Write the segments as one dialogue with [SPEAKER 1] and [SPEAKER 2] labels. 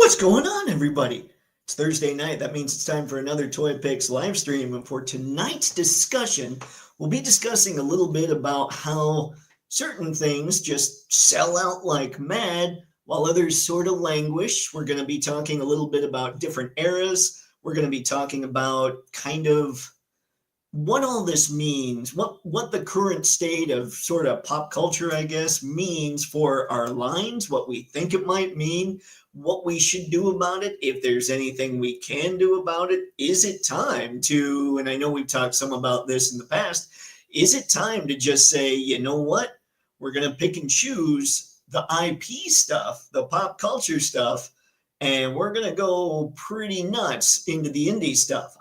[SPEAKER 1] What's going on, everybody? It's Thursday night. That means it's time for another Toypixx live stream. And for tonight's discussion, we'll be discussing a little bit about how certain things just sell out like mad while others sort of languish. We're going to be talking a little bit about different eras. We're going to be talking about kind of what all this means, what the current state of sort of pop culture, I guess, means for our lines, what we think it might mean, what we should do about it, if there's anything we can do about it. Is it time to, and I know we've talked some about this in the past, is it time to just say, you know what, we're going to pick and choose the IP stuff, the pop culture stuff, and we're going to go pretty nuts into the indie stuff.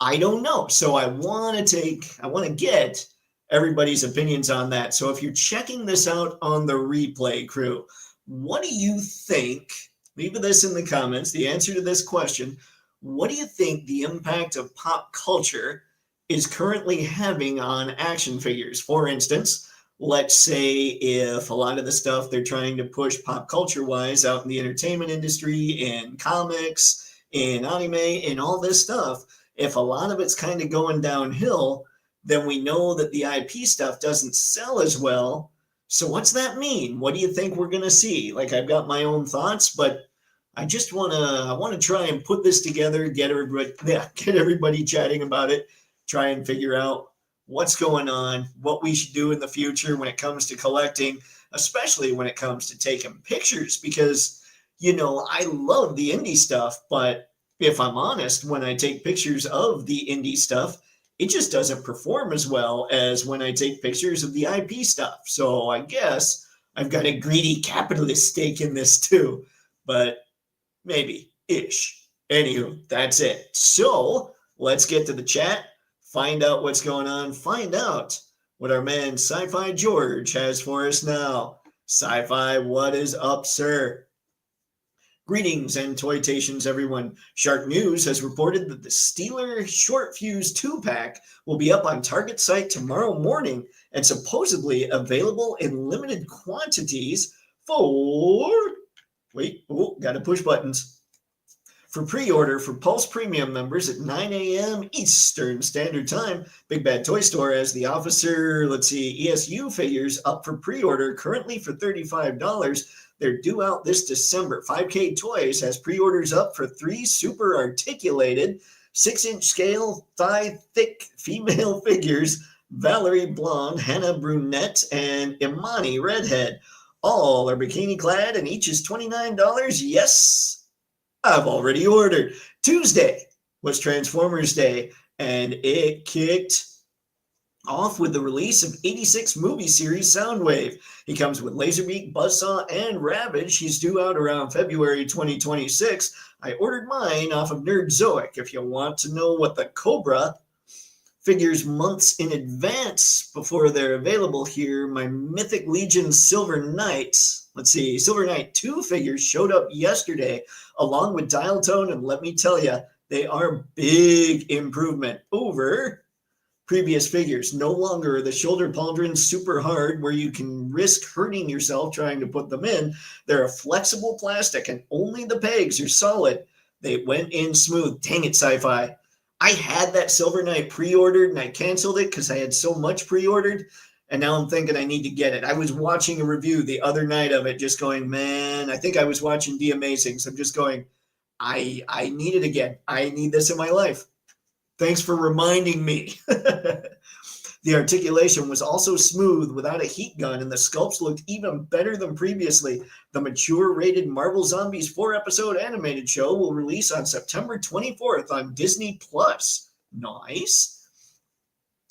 [SPEAKER 1] I don't know. So I want to get everybody's opinions on that. So if you're checking this out on the replay, crew, what do you think? Leave this in the comments, the answer to this question. What do you think the impact of pop culture is currently having on action figures? For instance, let's say if a lot of the stuff they're trying to push pop culture wise out in the entertainment industry, in comics, in anime, in all this stuff, if a lot of it's kind of going downhill, then we know that the IP stuff doesn't sell as well. So what's that mean? What do you think we're going to see? Like, I've got my own thoughts, but I want to try and put this together, get everybody chatting about it, try and figure out what's going on, what we should do in the future when it comes to collecting, especially when it comes to taking pictures, because, I love the indie stuff, but if I'm honest, when I take pictures of the indie stuff, it just doesn't perform as well as when I take pictures of the IP stuff. So I guess I've got a greedy capitalist stake in this too, but maybe ish. Anywho, that's it. So let's get to the chat, find out what's going on, find out what our man Sci-Fi George has for us now. Sci-Fi, what is up, sir? Greetings and toytations, everyone. Shark News has reported that the Steeler Short Fuse 2-pack will be up on Target site tomorrow morning and supposedly available in limited quantities for... gotta push buttons. For pre-order for Pulse Premium members at 9 a.m. Eastern Standard Time. Big Bad Toy Store has the Officer, ESU figures up for pre-order, currently for $35. They're due out this December. 5K Toys has pre-orders up for 3 super articulated 6-inch scale thigh thick female figures, Valerie Blonde, Hannah Brunette, and Imani Redhead. All are bikini clad and each is $29. Yes, I've already ordered. Tuesday was Transformers Day and it kicked off with the release of 86 movie series Soundwave. He comes with Laserbeak, Buzzsaw, and Ravage. He's due out around February 2026. I ordered mine off of Nerdzoic. If you want to know what the Cobra figures months in advance before they're available here, my Mythic Legion Silver Knight, Silver Knight 2 figures showed up yesterday along with Dial Tone, and let me tell you, they are big improvement over previous figures. No longer the shoulder pauldrons super hard where you can risk hurting yourself trying to put them in. They're a flexible plastic and only the pegs are solid. They went in smooth. Dang it, Sci-Fi. I had that Silver Knight pre-ordered and I canceled it because I had so much pre-ordered, and now I'm thinking I need to get it. I was watching a review the other night of it just going, man, I think I was watching The Amazing. So I'm just going, I need it again. I need this in my life. Thanks for reminding me. The articulation was also smooth without a heat gun, and the sculpts looked even better than previously. The mature-rated Marvel Zombies 4-episode animated show will release on September 24th on Disney+. Nice.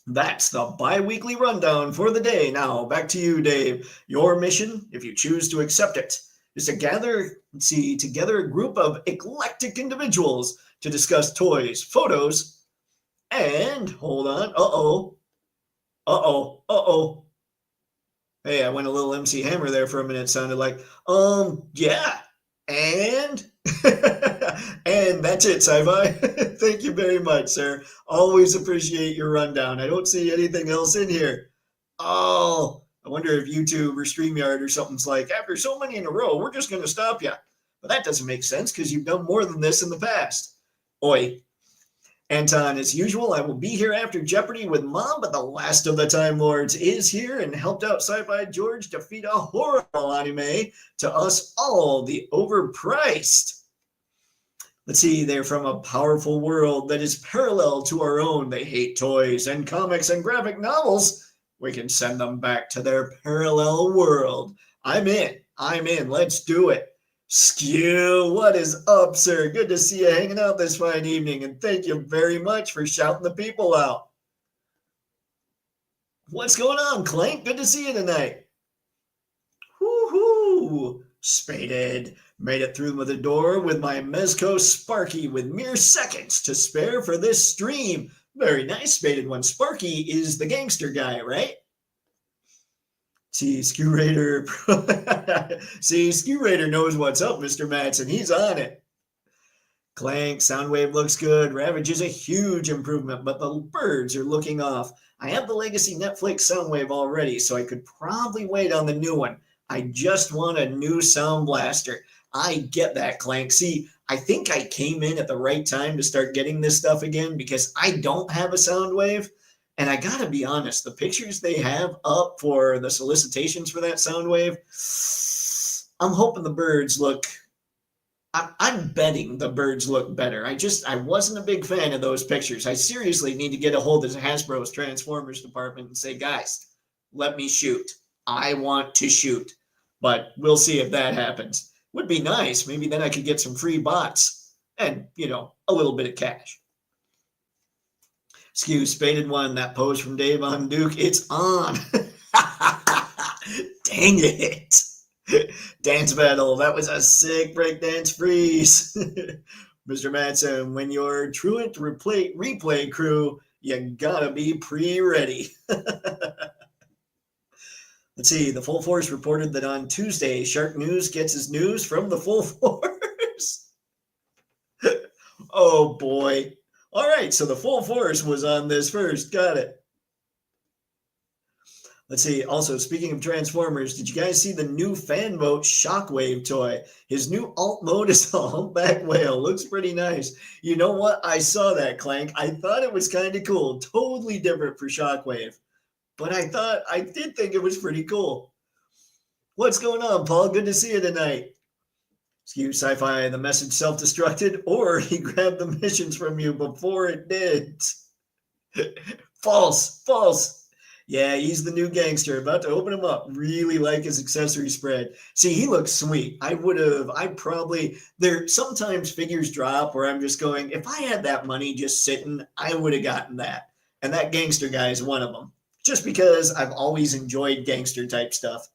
[SPEAKER 1] That's the bi-weekly rundown for the day. Now, back to you, Dave. Your mission, if you choose to accept it, is to gather together a group of eclectic individuals to discuss toys, photos, and, hold on, Hey, I went a little MC Hammer there for a minute. Sounded like, yeah, and, and that's it, Sci-Fi. Thank you very much, sir. Always appreciate your rundown. I don't see anything else in here. Oh, I wonder if YouTube or StreamYard or something's like, after so many in a row, we're just going to stop you. But that doesn't make sense because you've done more than this in the past. Oi. Anton, as usual, I will be here after Jeopardy with Mom, but the last of the Time Lords is here and helped out Sci-Fi George defeat a horrible anime to us all, the overpriced. Let's see, they're from a powerful world that is parallel to our own. They hate toys and comics and graphic novels. We can send them back to their parallel world. I'm in. Let's do it. Skew, what is up, sir? Good to see you hanging out this fine evening, and thank you very much for shouting the people out. What's going on, Clank? Good to see you tonight. Woohoo! Spaded. Made it through the door with my Mezco Sparky with mere seconds to spare for this stream. Very nice, Spaded one. Sparky is the gangster guy, right? See, Skew Raider. See, Skew Raider knows what's up, Mr. Matson. He's on it. Clank, Soundwave looks good. Ravage is a huge improvement, but the birds are looking off. I have the legacy Netflix Soundwave already, so I could probably wait on the new one. I just want a new Sound Blaster. I get that, Clank. See, I think I came in at the right time to start getting this stuff again because I don't have a Soundwave. And I gotta be honest, the pictures they have up for the solicitations for that Soundwave, I'm hoping the birds look, I'm betting the birds look better. I wasn't a big fan of those pictures. I seriously need to get a hold of Hasbro's Transformers department and say, guys, let me shoot. I want to shoot. But we'll see if that happens. Would be nice. Maybe then I could get some free bots and, a little bit of cash. Skew, Spaded one, that pose from Dave on Duke, it's on. Dang it. Dance battle, that was a sick breakdance freeze. Mr. Matson, when you're truant replay crew, you gotta be pre-ready. Let's see, the Full Force reported that on Tuesday, Shark News gets his news from the Full Force. Oh boy. All right, so the Full Force was on this first. Got it. Let's see. Also, speaking of Transformers, did you guys see the new fan vote Shockwave toy? His new alt mode is a humpback whale. Looks pretty nice. You know what? I saw that, Clank. I thought it was kind of cool. Totally different for Shockwave. But I did think it was pretty cool. What's going on, Paul? Good to see you tonight. Skew Sci-Fi, the message self-destructed, or he grabbed the missions from you before it did. False. Yeah, he's the new gangster. About to open him up. Really like his accessory spread. See, he looks sweet. Sometimes figures drop where I'm just going, if I had that money just sitting, I would have gotten that. And that gangster guy is one of them. Just because I've always enjoyed gangster type stuff.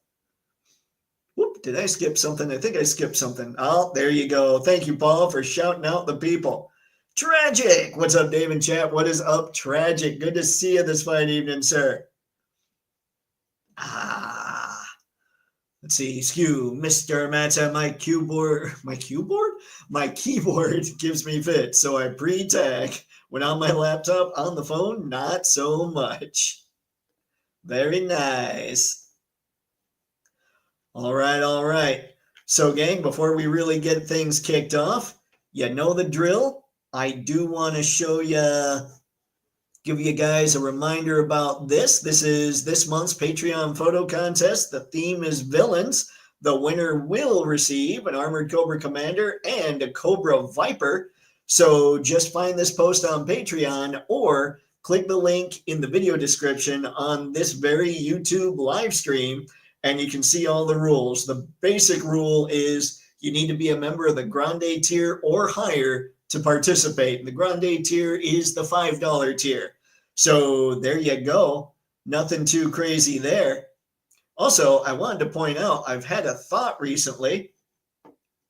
[SPEAKER 1] Whoop, did I skip something? I think I skipped something. Oh, there you go. Thank you, Paul, for shouting out the people. Tragic. What's up, Dave and chat? What is up, Tragic? Good to see you this fine evening, sir. Let's see. Skew, Mr. Matson, my keyboard gives me fits, so I pre-tag. When on my laptop, on the phone, not so much. Very nice. All right. So, gang, before we really get things kicked off, you know the drill. I do want to give you guys a reminder about this. This is this month's Patreon photo contest. The theme is villains. The winner will receive an Armored Cobra Commander and a Cobra Viper. So just find this post on Patreon or click the link in the video description on this very YouTube live stream, and you can see all the rules. The basic rule is you need to be a member of the Grande tier or higher to participate. The Grande tier is the $5 tier. So there you go. Nothing too crazy there. Also, I wanted to point out, I've had a thought recently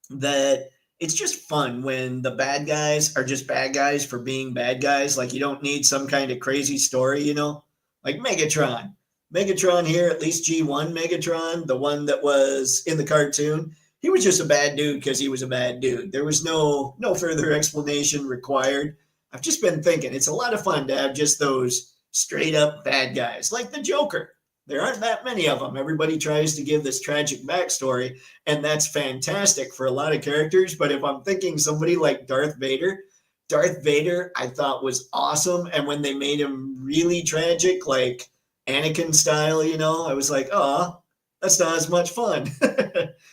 [SPEAKER 1] that it's just fun when the bad guys are just bad guys for being bad guys. Like, you don't need some kind of crazy story, like Megatron. Megatron here, at least G1 Megatron, the one that was in the cartoon, he was just a bad dude because he was a bad dude. There was no further explanation required. I've just been thinking it's a lot of fun to have just those straight up bad guys, like the Joker. There aren't that many of them. Everybody tries to give this tragic backstory, and that's fantastic for a lot of characters. But if I'm thinking somebody like Darth Vader, I thought was awesome. And when they made him really tragic, like Anakin style, I was like, oh, that's not as much fun.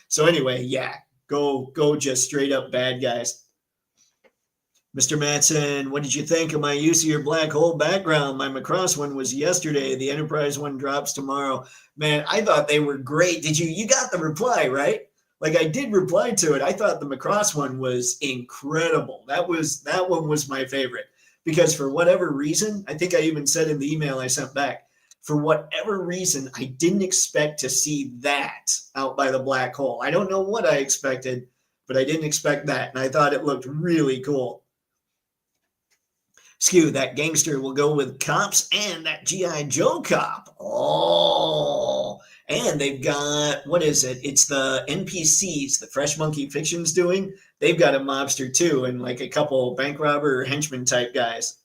[SPEAKER 1] So anyway, yeah, go just straight up bad guys. Mr. Matson, what did you think of my use of your black hole background? My Macross one was yesterday. The Enterprise one drops tomorrow. Man, I thought they were great. You got the reply, right? Like I did reply to it. I thought the Macross one was incredible. That one was my favorite because for whatever reason, I think I even said in the email I sent back, for whatever reason, I didn't expect to see that out by the black hole. I don't know what I expected, but I didn't expect that. And I thought it looked really cool. Skew, that gangster will go with cops and that G.I. Joe cop. Oh, and they've got, what is it? It's the NPCs, the Fresh Monkey Fiction's doing. They've got a mobster too, and like a couple bank robber or henchman type guys.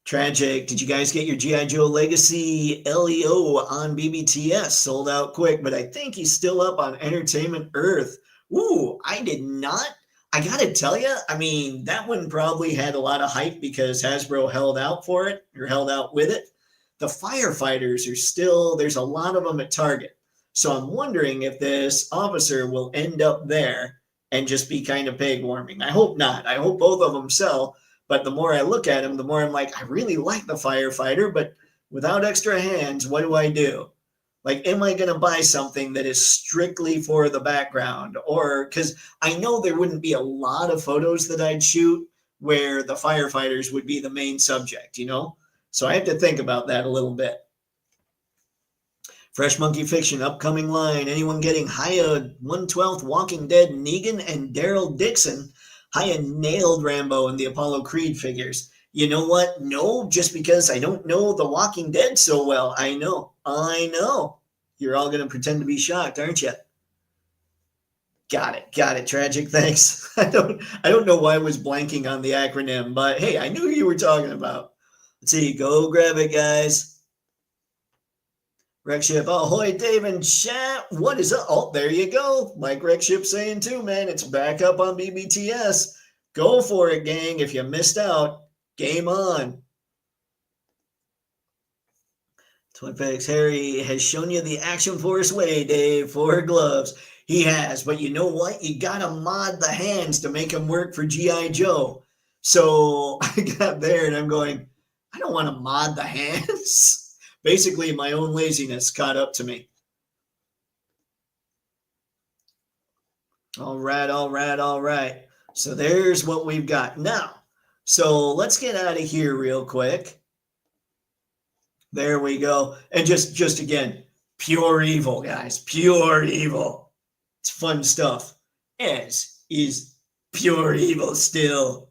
[SPEAKER 1] Tragic. Did you guys get your G.I. Joe Legacy LEO on BBTS? Sold out quick, but I think he's still up on Entertainment Earth. Ooh, I did not. I got to tell you, I mean, that one probably had a lot of hype because Hasbro held out for it or held out with it. The firefighters are still, there's a lot of them at Target. So I'm wondering if this officer will end up there and just be kind of peg warming. I hope not. I hope both of them sell. But the more I look at him, the more I'm like, I really like the firefighter, but without extra hands, what do I do? Like, am I going to buy something that is strictly for the background? Or because I know there wouldn't be a lot of photos that I'd shoot where the firefighters would be the main subject, So I have to think about that a little bit. Fresh Monkey Fiction, upcoming line. Anyone getting Haya 1/12 Walking Dead Negan and Daryl Dixon? Haya nailed Rambo and the Apollo Creed figures. You know what? No, just because I don't know The Walking Dead so well. I know. You're all going to pretend to be shocked, aren't you? Got it. Tragic. Thanks. I don't know why I was blanking on the acronym, but hey, I knew who you were talking about. Let's see. Go grab it, guys. Wreckship. Ahoy, Dave and chat. What is up? Oh, there you go. Like Wreckship saying too, man. It's back up on BBTS. Go for it, gang. If you missed out, game on. Toypixx, Harry has shown you the Action Force way, Dave, for gloves. He has, but you know what? You gotta mod the hands to make them work for G.I. Joe. So I got there and I'm going, I don't want to mod the hands. Basically, my own laziness caught up to me. All right. So there's what we've got now. So let's get out of here real quick. There we go. And just again, pure evil, guys. Pure evil. It's fun stuff. As is pure evil still.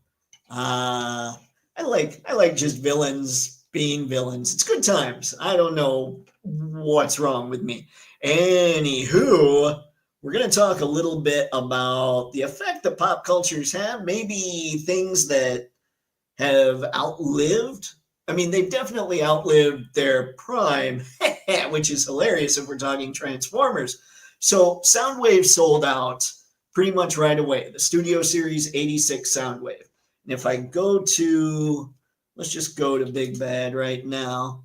[SPEAKER 1] I like just villains being villains. It's good times. I don't know what's wrong with me. Anywho, we're going to talk a little bit about the effect that pop cultures have. Maybe things that have outlived. I mean, they've definitely outlived their prime, which is hilarious if we're talking Transformers. So Soundwave sold out pretty much right away. The Studio Series 86 Soundwave. And if I go to, let's just go to Big Bad right now.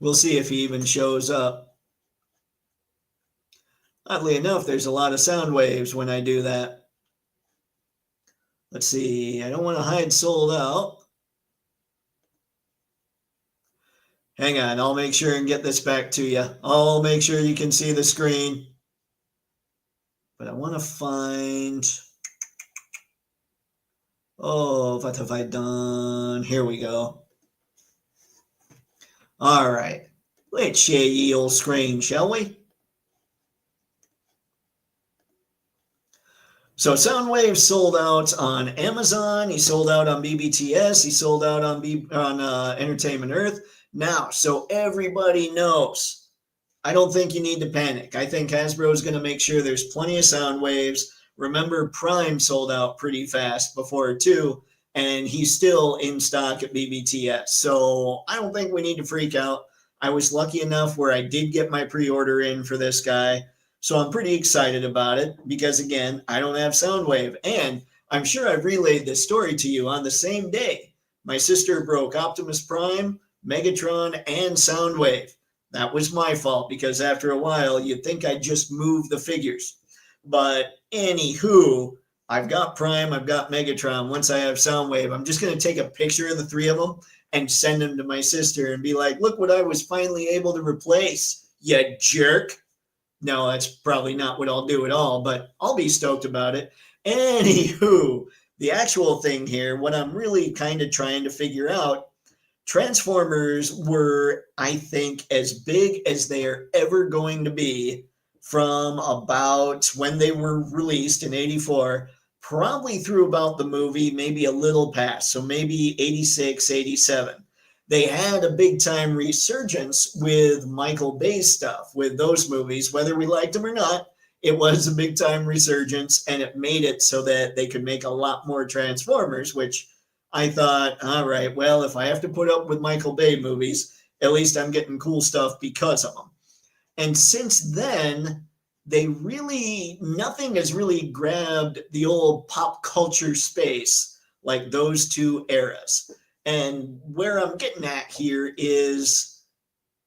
[SPEAKER 1] We'll see if he even shows up. Oddly enough, there's a lot of Soundwaves when I do that. Let's see. I don't want to hide sold out. Hang on. I'll make sure and get this back to you. I'll make sure you can see the screen. But I want to find... Oh, what have I done? Here we go. All right. Let's share ye old screen, shall we? So Soundwave sold out on Amazon. He sold out on BBTS. He sold out on Entertainment Earth. Now, so everybody knows, I don't think you need to panic. I think Hasbro is going to make sure there's plenty of Soundwaves. Remember, Prime sold out pretty fast before too. and he's still in stock at BBTS. So I don't think we need to freak out. I was lucky enough where I did get my pre-order in for this guy. So I'm pretty excited about it because, again, I don't have Soundwave. And I'm sure I've relayed this story to you on the same day. My sister broke Optimus Prime, Megatron, and Soundwave. That was my fault because after a while, you'd think I'd just move the figures. But anywho, I've got Prime, I've got Megatron. Once I have Soundwave, I'm just going to take a picture of the three of them and send them to my sister and be like, look what I was finally able to replace, you jerk. No, that's probably not what I'll do at all, but I'll be stoked about it. Anywho, the actual thing here, what I'm really kind of trying to figure out, Transformers were, I think, as big as they are ever going to be from about when they were released in 84, probably through about the movie, maybe a little past, so maybe 86, 87. They had a big time resurgence with Michael Bay's stuff, with those movies, whether we liked them or not. It was a big time resurgence, and it made it so that they could make a lot more Transformers, which I thought, all right, well, if I have to put up with Michael Bay movies, at least I'm getting cool stuff because of them. And since then, nothing has really grabbed the old pop culture space like those two eras. And where I'm getting at here is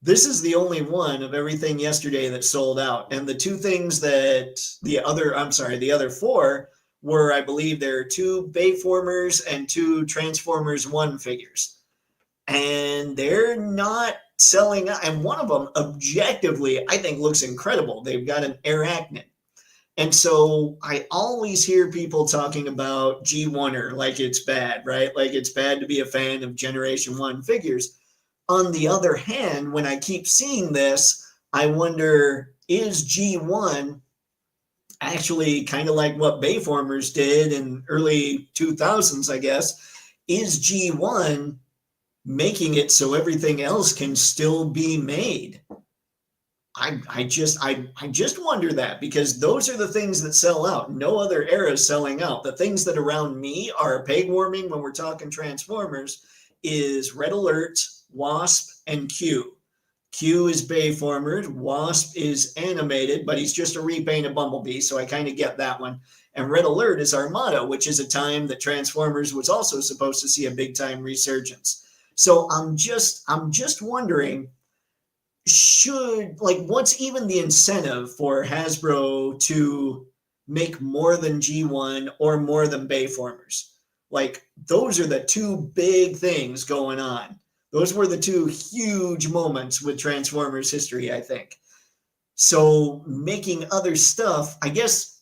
[SPEAKER 1] this is the only one of everything yesterday that sold out. And the two things that the other four were, I believe, there are 2 Bayformers and 2 Transformers 1 figures. And they're not selling out. And one of them, objectively, I think looks incredible. They've got an arachnid. And so I always hear people talking about G1er like it's bad, right? Like it's bad to be a fan of Generation 1 figures. On the other hand, when I keep seeing this, I wonder, is G1 actually kind of like what Bayformers did in early 2000s, I guess? Is G1 making it so everything else can still be made? I just wonder that, because those are the things that sell out. No other era is selling out. The things that around me are peg warming when we're talking Transformers is Red Alert, Wasp, and Q. Q is Bayformers, Wasp is animated, but he's just a repaint of Bumblebee, so I kind of get that one. And Red Alert is Armada, which is a time that Transformers was also supposed to see a big time resurgence. So I'm just wondering, what's even the incentive for Hasbro to make more than G1 or more than Bayformers? Like, those are the 2 big things going on. Those were the 2 huge moments with Transformers history, I think. So making other stuff, I guess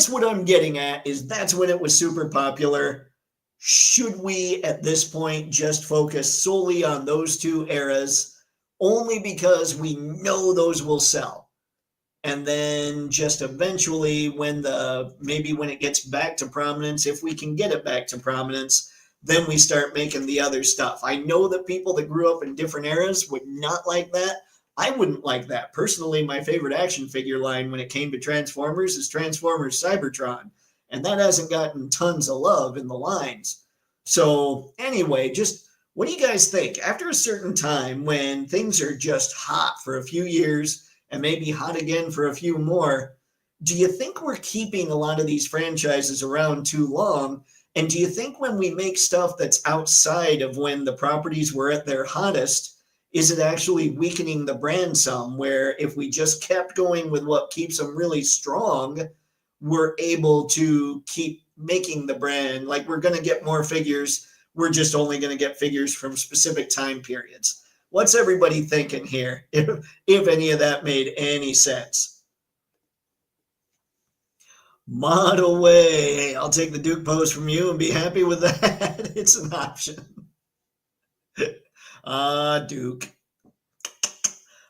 [SPEAKER 1] what I'm getting at is that's when it was super popular. Should we at this point just focus solely on those 2 eras, only because we know those will sell? And then just eventually when it gets back to prominence, if we can get it back to prominence, then we start making the other stuff. I know that people that grew up in different eras would not like that. I wouldn't like that. Personally, my favorite action figure line when it came to Transformers is Transformers Cybertron. And that hasn't gotten tons of love in the lines. So anyway, just what do you guys think? After a certain time when things are just hot for a few years and maybe hot again for a few more, do you think we're keeping a lot of these franchises around too long? And do you think when we make stuff that's outside of when the properties were at their hottest, is it actually weakening the brand some, where if we just kept going with what keeps them really strong, we're able to keep making the brand, like we're going to get more figures, we're just only going to get figures from specific time periods? What's everybody thinking here, if any of that made any sense? Model way. I'll take the Duke pose from you and be happy with that. It's an option. Duke.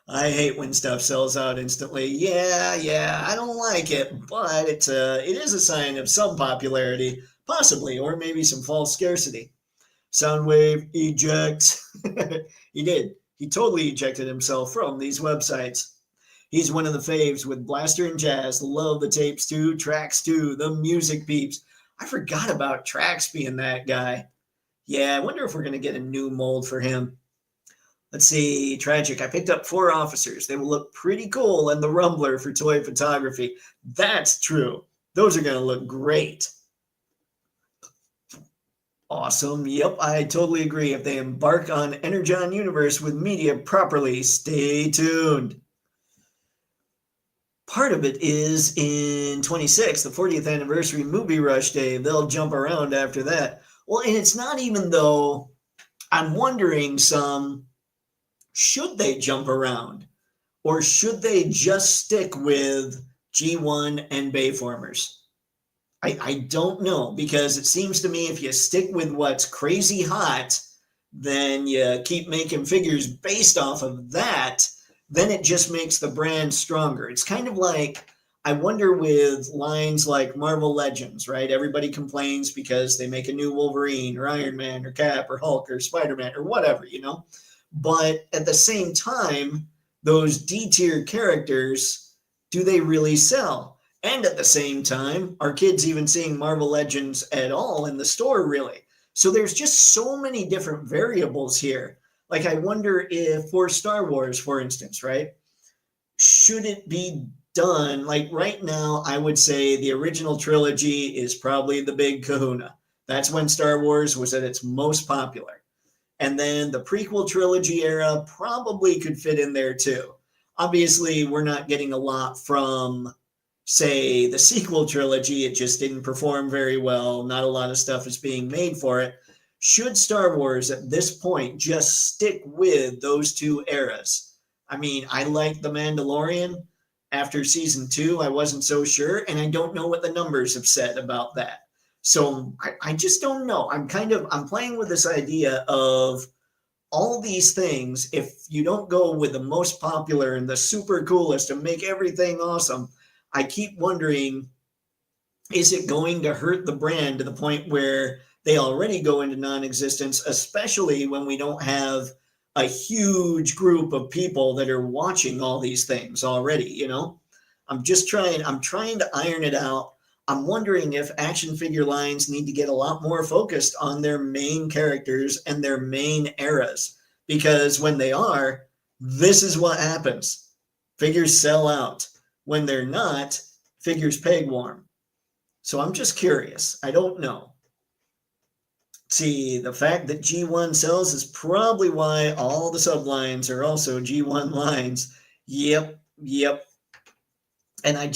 [SPEAKER 1] I hate when stuff sells out instantly. Yeah, I don't like it, but it is a sign of some popularity, possibly, or maybe some false scarcity. Soundwave eject. He did. He totally ejected himself from these websites. He's one of the faves with Blaster and Jazz. Love the tapes too, tracks too, the music peeps. I forgot about Trax being that guy. Yeah, I wonder if we're going to get a new mold for him. Let's see, Tragic. I picked up 4 officers. They will look pretty cool in the Rumbler for toy photography. That's true. Those are going to look great. Awesome. Yep, I totally agree. If they embark on Energon Universe with media properly, stay tuned. Part of it is in 26, the 40th anniversary movie rush day. They'll jump around after that. Well, and it's not even though I'm wondering should they jump around or should they just stick with G1 and Bayformers? I don't know, because it seems to me if you stick with what's crazy hot, then you keep making figures based off of that, then it just makes the brand stronger. It's kind of like, I wonder with lines like Marvel Legends, right? Everybody complains because they make a new Wolverine or Iron Man or Cap or Hulk or Spider-Man or whatever, But at the same time, those D-tier characters, do they really sell? And at the same time, are kids even seeing Marvel Legends at all in the store, really? So there's just so many different variables here. Like, I wonder if for Star Wars, for instance, right? Should it be done? Like right now, I would say the original trilogy is probably the big kahuna. That's when Star Wars was at its most popular. And then the prequel trilogy era probably could fit in there too. Obviously, we're not getting a lot from, say, the sequel trilogy. It just didn't perform very well. Not a lot of stuff is being made for it. Should Star Wars at this point just stick with those 2 eras? I mean, I like The Mandalorian. After season 2, I wasn't so sure, and I don't know what the numbers have said about that. So I just don't know. I'm playing with this idea of all these things. If you don't go with the most popular and the super coolest and make everything awesome, I keep wondering, is it going to hurt the brand to the point where they already go into non-existence, especially when we don't have a huge group of people that are watching all these things already, I'm trying to iron it out. I'm wondering if action figure lines need to get a lot more focused on their main characters and their main eras, because when they are, this is what happens. Figures sell out. When they're not, figures peg warm. So I'm just curious. I don't know. See, the fact that G1 sells is probably why all the sublines are also G1 lines. Yep. And I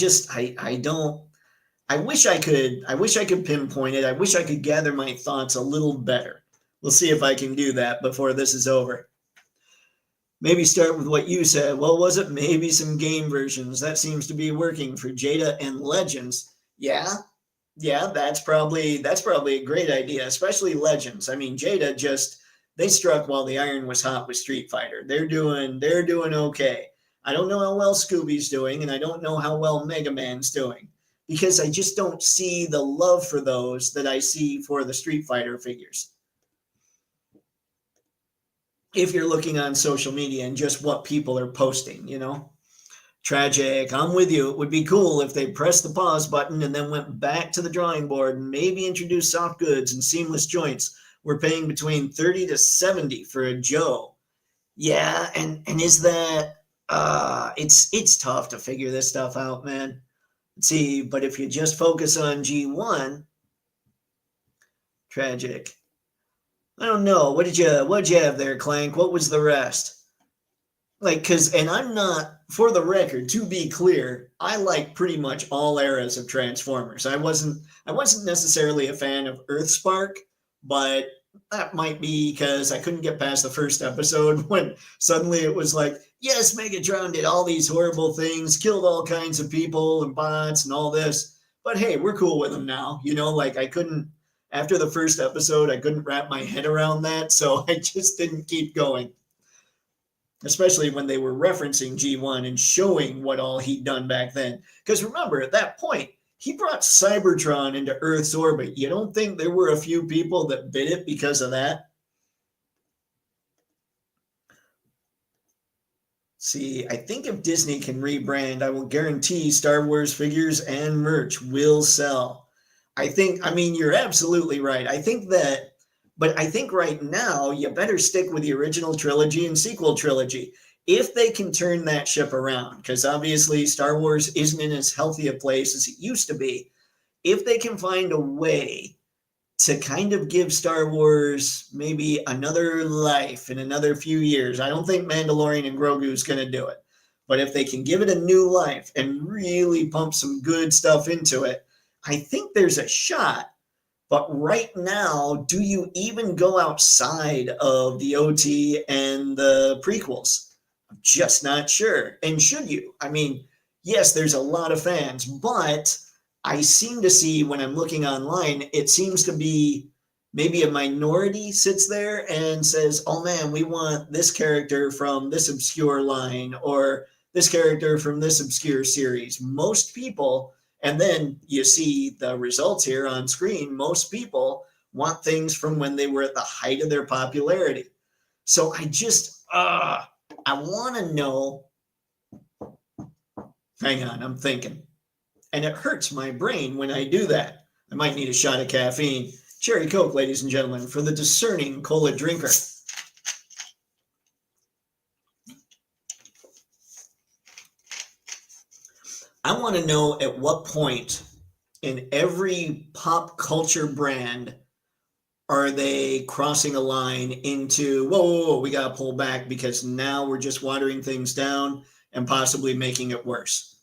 [SPEAKER 1] wish I could pinpoint it. I wish I could gather my thoughts a little better. We'll see if I can do that before this is over. Maybe start with what you said. Well, was it maybe some game versions? That seems to be working for Jada and Legends. Yeah, that's probably a great idea, especially Legends. I mean, Jada they struck while the iron was hot with Street Fighter. They're doing okay. I don't know how well Scooby's doing, and I don't know how well Mega Man's doing, because I just don't see the love for those that I see for the Street Fighter figures. If you're looking on social media and just what people are posting, Tragic, I'm with you. It would be cool if they pressed the pause button and then went back to the drawing board and maybe introduced soft goods and seamless joints. We're paying between 30 to 70 for a Joe. Yeah, and is that it's tough to figure this stuff out, man. Let's see, but if you just focus on G1, Tragic. I don't know. What'd you have there, Clank? What was the rest? And I'm not, for the record, to be clear, I like pretty much all eras of Transformers. I wasn't necessarily a fan of Earthspark, but that might be because I couldn't get past the first episode when suddenly it was like, yes, Megatron did all these horrible things, killed all kinds of people and bots and all this, but hey, we're cool with him now. I couldn't, after the first episode, I couldn't wrap my head around that, so I just didn't keep going. Especially when they were referencing G1 and showing what all he'd done back then. Because remember, at that point, he brought Cybertron into Earth's orbit. You don't think there were a few people that bid it because of that? See, I think if Disney can rebrand, I will guarantee Star Wars figures and merch will sell. I mean, you're absolutely right. But I think right now you better stick with the original trilogy and sequel trilogy. If they can turn that ship around, because obviously Star Wars isn't in as healthy a place as it used to be, if they can find a way to kind of give Star Wars maybe another life in another few years, I don't think Mandalorian and Grogu is going to do it. But if they can give it a new life and really pump some good stuff into it, I think there's a shot. But right now, do you even go outside of the OT and the prequels? I'm just not sure. And should you? I mean, yes, there's a lot of fans, but I seem to see when I'm looking online, it seems to be maybe a minority sits there and says, oh man, we want this character from this obscure line or this character from this obscure series. Most people, and then you see the results here on screen, most people want things from when they were at the height of their popularity. So I want to know. Hang on, I'm thinking. And it hurts my brain when I do that. I might need a shot of caffeine. Cherry Coke, ladies and gentlemen, for the discerning cola drinker. I want to know at what point in every pop culture brand are they crossing a line into, whoa, we got to pull back because now we're just watering things down and possibly making it worse.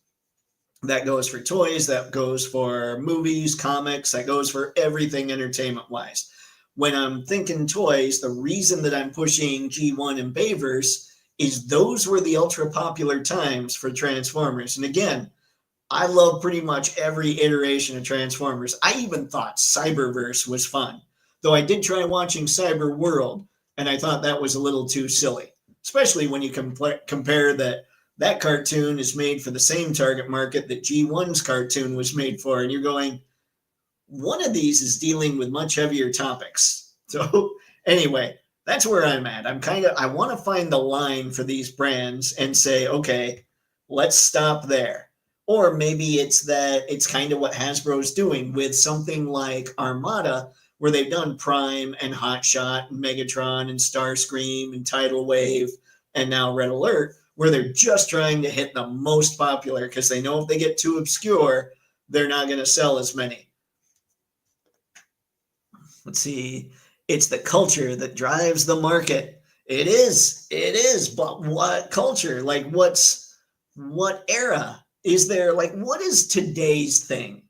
[SPEAKER 1] That goes for toys, that goes for movies, comics, that goes for everything entertainment-wise. When I'm thinking toys, the reason that I'm pushing G1 and Bayverse is those were the ultra-popular times for Transformers. And again, I love pretty much every iteration of Transformers. I even thought Cyberverse was fun, though I did try watching Cyber World, and I thought that was a little too silly, especially when you compare that cartoon is made for the same target market that G1's cartoon was made for, and you're going, one of these is dealing with much heavier topics. So anyway, that's where I'm at. I want to find the line for these brands and say, okay, let's stop there. Or maybe it's kind of what Hasbro's doing with something like Armada, where they've done Prime and Hotshot and Megatron and Starscream and Tidal Wave and now Red Alert, where they're just trying to hit the most popular because they know if they get too obscure, they're not going to sell as many. Let's see. It's the culture that drives the market. It is. But what culture? Like what era? Is there, like, what is today's thing?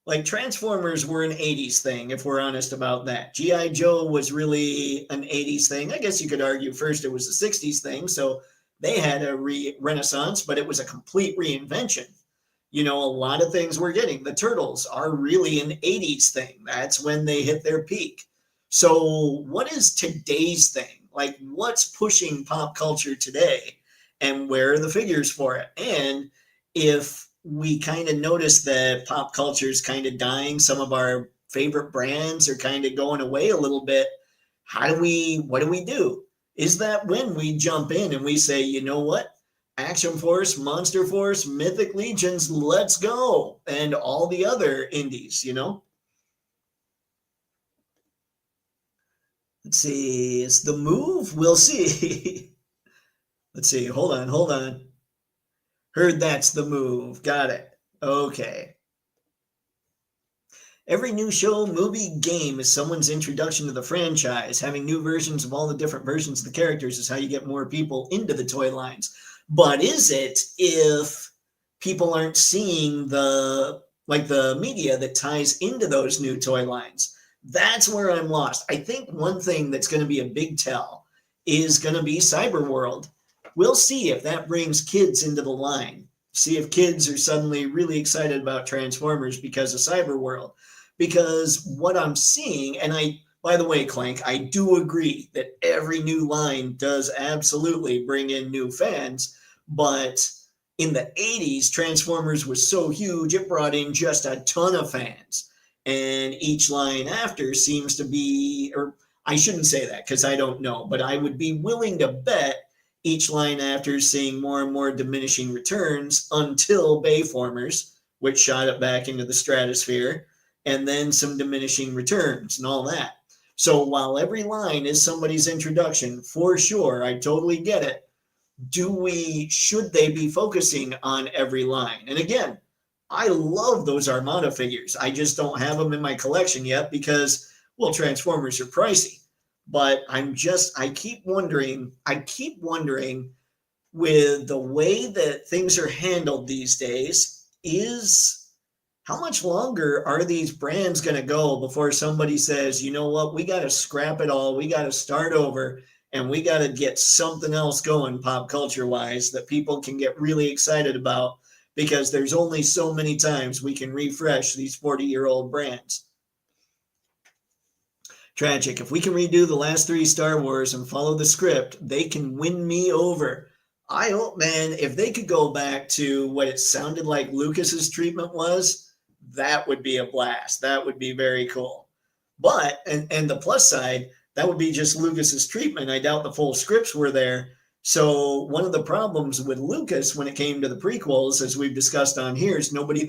[SPEAKER 1] Like, Transformers were an 80s thing, if we're honest about that. G.I. Joe was really an 80s thing. I guess you could argue first it was a 60s thing, so they had a renaissance, but it was a complete reinvention. You know, a lot of things we're getting. The Turtles are really an 80s thing. That's when they hit their peak. So what is today's thing? Like, what's pushing pop culture today? And where are the figures for it? And if we kind of notice that pop culture is kind of dying, some of our favorite brands are kind of going away a little bit, what do we do? Is that when we jump in and we say, you know what? Action Force, Monster Force, Mythic Legions, let's go. And all the other indies, you know? Let's see. Is the move? We'll see. Let's see. Hold on. Heard that's the move. Got it. Okay. Every new show, movie, game is someone's introduction to the franchise. Having new versions of all the different versions of the characters is how you get more people into the toy lines. But is it if people aren't seeing the media that ties into those new toy lines? That's where I'm lost. I think one thing that's going to be a big tell is going to be Cyber World. We'll see if that brings kids into the line. See if kids are suddenly really excited about Transformers because of Cyber World. Because what I'm seeing, and by the way, Clank, I do agree that every new line does absolutely bring in new fans. But in the 80s, Transformers was so huge, it brought in just a ton of fans. And each line after seems to be, or I shouldn't say that because I don't know, but I would be willing to bet each line after seeing more and more diminishing returns until Bayformers, which shot it back into the stratosphere. and then some diminishing returns and all that. So while every line is somebody's introduction, for sure, I totally get it. Should they be focusing on every line? And again, I love those Armada figures. I just don't have them in my collection yet because, well, Transformers are pricey. But I keep wondering with the way that things are handled these days, is how much longer are these brands going to go before somebody says, you know what, we got to scrap it all, we got to start over, and we got to get something else going pop culture wise that people can get really excited about, because there's only so many times we can refresh these 40-year-old brands. Tragic. If we can redo the last 3 Star Wars and follow the script, they can win me over. I hope, man, if they could go back to what it sounded like Lucas's treatment was, that would be a blast. That would be very cool. But, and the plus side, that would be just Lucas's treatment. I doubt the full scripts were there. So one of the problems with Lucas when it came to the prequels, as we've discussed on here, is nobody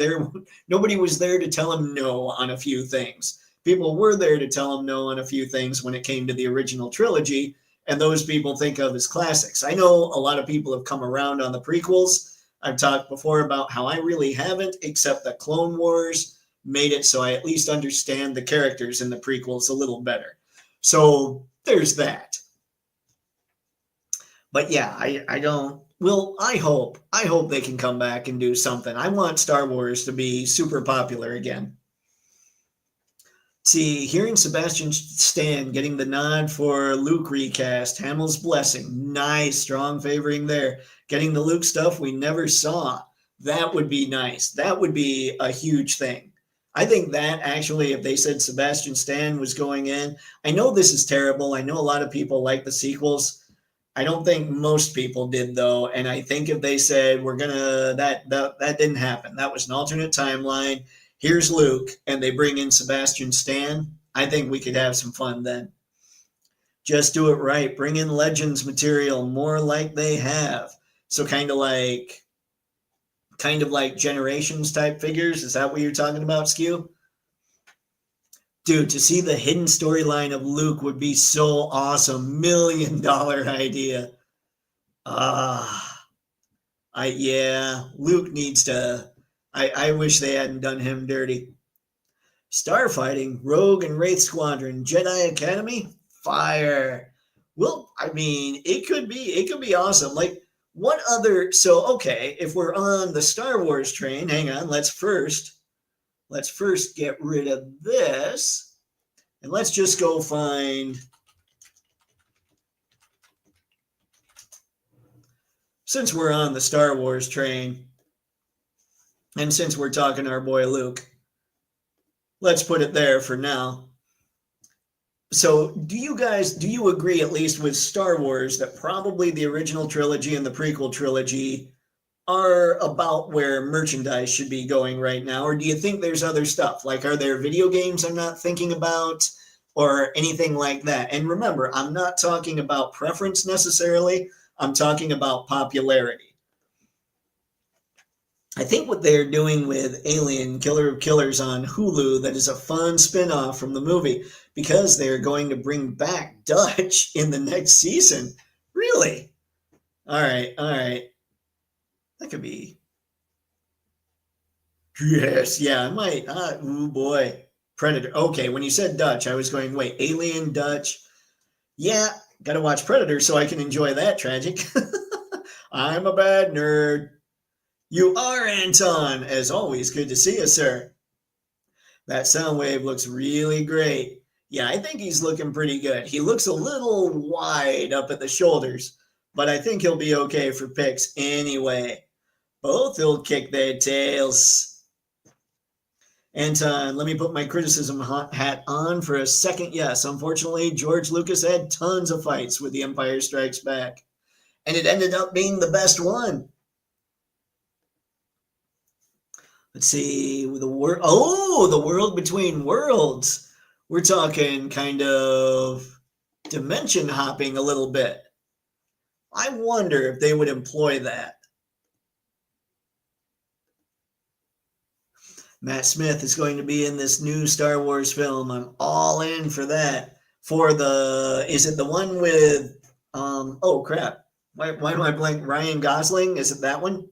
[SPEAKER 1] was there to tell him no on a few things. People were there to tell him no on a few things when it came to the original trilogy, and those people think of as classics. I know a lot of people have come around on the prequels. I've talked before about how I really haven't, except that Clone Wars made it so I at least understand the characters in the prequels a little better. So there's that. But yeah, I hope they can come back and do something. I want Star Wars to be super popular again. See, hearing Sebastian Stan getting the nod for Luke recast, Hamill's blessing, nice, strong favoring there. Getting the Luke stuff we never saw, that would be nice. That would be a huge thing. I think that actually, if they said Sebastian Stan was going in, I know this is terrible. I know a lot of people like the sequels. I don't think most people did, though. And I think if they said, that didn't happen. That was an alternate timeline. Here's Luke, and they bring in Sebastian Stan, I think we could have some fun then. Just do it right. Bring in Legends material more like they have. So kind of like Generations type figures. Is that what you're talking about, Skew? Dude, to see the hidden storyline of Luke would be so awesome. $1 million idea. Luke needs to... I wish they hadn't done him dirty. Starfighting, Rogue and Wraith Squadron, Jedi Academy, fire. Well, I mean, it could be awesome. Like, what other... So, okay, if we're on the Star Wars train, hang on, let's first get rid of this. And let's just go find... Since we're on the Star Wars train, and since we're talking our boy Luke, let's put it there for now. So do you agree, at least with Star Wars, that probably the original trilogy and the prequel trilogy are about where merchandise should be going right now? Or do you think there's other stuff? Like, are there video games I'm not thinking about or anything like that? And remember, I'm not talking about preference necessarily. I'm talking about popularity. I think what they're doing with Alien Killer of Killers on Hulu, that is a fun spin-off from the movie, because they're going to bring back Dutch in the next season. Really? All right. That could be... Yes, yeah, I might. Oh, boy. Predator. Okay, when you said Dutch, I was going, wait, Alien, Dutch. Yeah, got to watch Predator so I can enjoy that, Tragic. I'm a bad nerd. You are, Anton. As always, good to see you, sir. That Soundwave looks really great. Yeah, I think he's looking pretty good. He looks a little wide up at the shoulders, but I think he'll be okay for picks anyway. Both will kick their tails. Anton, let me put my criticism hat on for a second. Yes, unfortunately, George Lucas had tons of fights with The Empire Strikes Back, and it ended up being the best one. Let's see, the world between worlds. We're talking kind of dimension hopping a little bit. I wonder if they would employ that. Matt Smith is going to be in this new Star Wars film. I'm all in for that. For the, is it the one with, oh crap. Why do I blank? Ryan Gosling? Is it that one?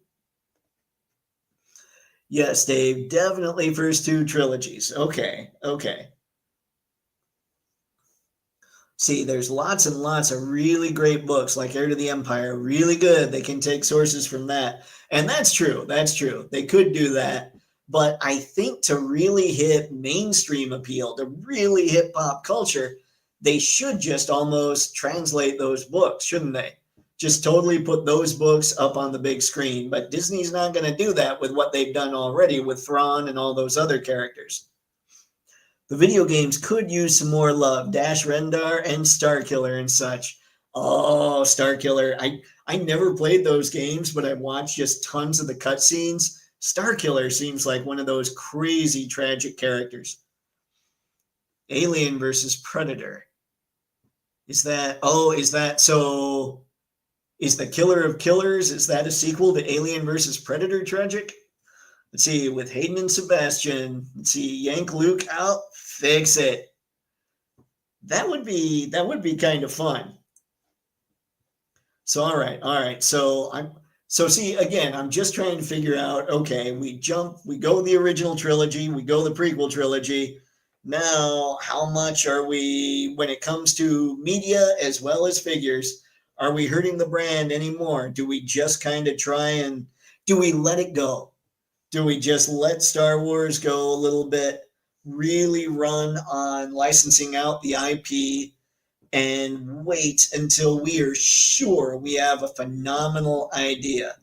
[SPEAKER 1] Yes, Dave, definitely first two trilogies. Okay, okay. See, there's lots and lots of really great books like Heir to the Empire, really good. They can take sources from that. And that's true. That's true. They could do that. But I think to really hit mainstream appeal, to really hit pop culture, they should just almost translate those books, shouldn't they? Just totally put those books up on the big screen. But Disney's not going to do that with what they've done already with Thrawn and all those other characters. The video games could use some more love. Dash Rendar and Starkiller and such. Oh, Starkiller. I never played those games, but I've watched just tons of the cutscenes. Starkiller seems like one of those crazy tragic characters. Alien versus Predator. Is that so is the Killer of Killers, is that a sequel to Alien versus Predator tragic? Let's see, with Hayden and Sebastian. Let's see, yank Luke out, fix it. That would be kind of fun. So all right. So see again, I'm just trying to figure out, okay, we go the original trilogy, we go the prequel trilogy. Now, how much are we, when it comes to media as well as figures, are we hurting the brand anymore? Do we just kind of do we let it go? Do we just let Star Wars go a little bit, really run on licensing out the IP and wait until we are sure we have a phenomenal idea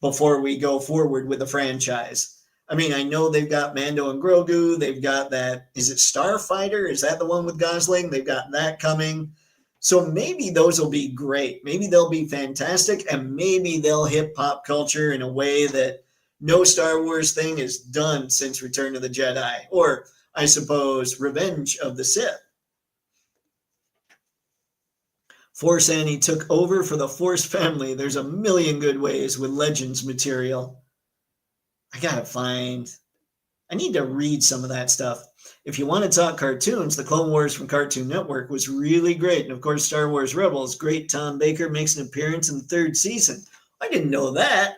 [SPEAKER 1] before we go forward with the franchise? I mean, I know they've got Mando and Grogu. They've got that, is it Starfighter? Is that the one with Gosling? They've got that coming. So maybe those will be great. Maybe they'll be fantastic, and maybe they'll hit pop culture in a way that no Star Wars thing is done since Return of the Jedi, or I suppose Revenge of the Sith. Force Annie took over for the Force family. There's a million good ways with Legends material. I need to read some of that stuff. If you want to talk cartoons, the Clone Wars from Cartoon Network was really great. And of course, Star Wars Rebels, great. Tom Baker makes an appearance in the third season. I didn't know that.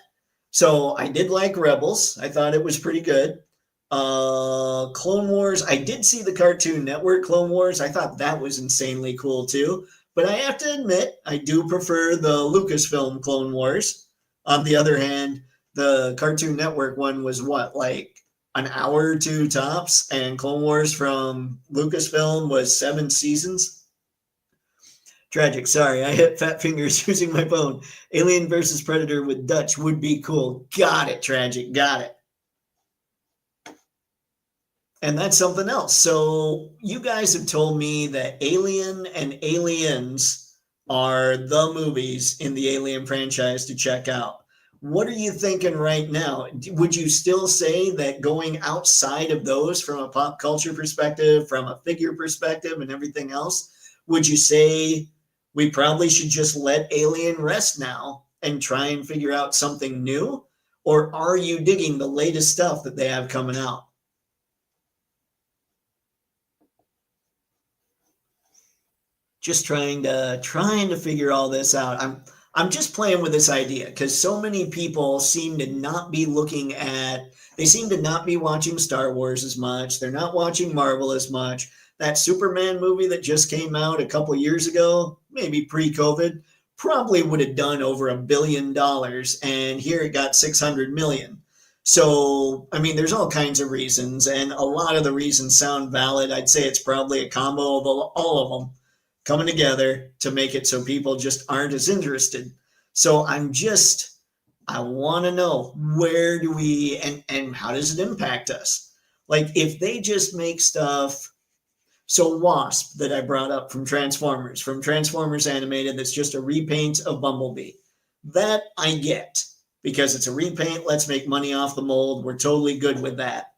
[SPEAKER 1] So I did like Rebels. I thought it was pretty good. Clone Wars, I did see the Cartoon Network Clone Wars. I thought that was insanely cool too. But I have to admit, I do prefer the Lucasfilm Clone Wars. On the other hand, the Cartoon Network one was what, like an hour or two tops, and Clone Wars from Lucasfilm was 7 seasons. Tragic. Sorry, I hit fat fingers using my phone. Alien versus Predator with Dutch would be cool. Got it, Tragic. Got it. And that's something else. So you guys have told me that Alien and Aliens are the movies in the Alien franchise to check out. What are you thinking right now? Would you still say that going outside of those from a pop culture perspective, from a figure perspective and everything else, would you say we probably should just let Alien rest now and try and figure out something new? Or are you digging the latest stuff that they have coming out? Just trying to figure all this out. I'm just playing with this idea because so many people seem to not be they seem to not be watching Star Wars as much. They're not watching Marvel as much. That Superman movie that just came out a couple years ago, maybe pre-COVID, probably would have done over $1 billion, and here it got 600 million. So, I mean, there's all kinds of reasons, and a lot of the reasons sound valid. I'd say it's probably a combo of all of them coming together to make it so people just aren't as interested. So I want to know, where do we, and how does it impact us? Like if they just make stuff, so Wasp that I brought up from Transformers Animated, that's just a repaint of Bumblebee. That I get, because it's a repaint, let's make money off the mold. We're totally good with that.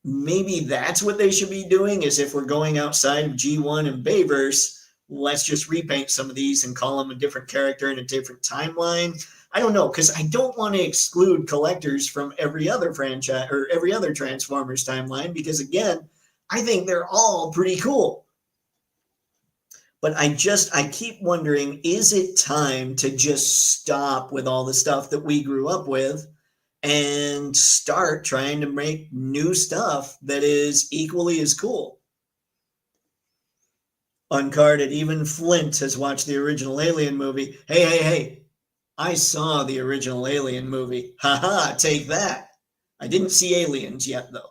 [SPEAKER 1] Maybe that's what they should be doing, is if we're going outside of G1 and Bayverse, let's just repaint some of these and call them a different character in a different timeline. I don't know, because I don't want to exclude collectors from every other franchise or every other Transformers timeline, because again, I think they're all pretty cool. But I keep wondering, is it time to just stop with all the stuff that we grew up with and start trying to make new stuff that is equally as cool? Uncarded, even Flint has watched the original Alien movie. Hey, hey, hey, I saw the original Alien movie. Haha, take that. I didn't see Aliens yet, though.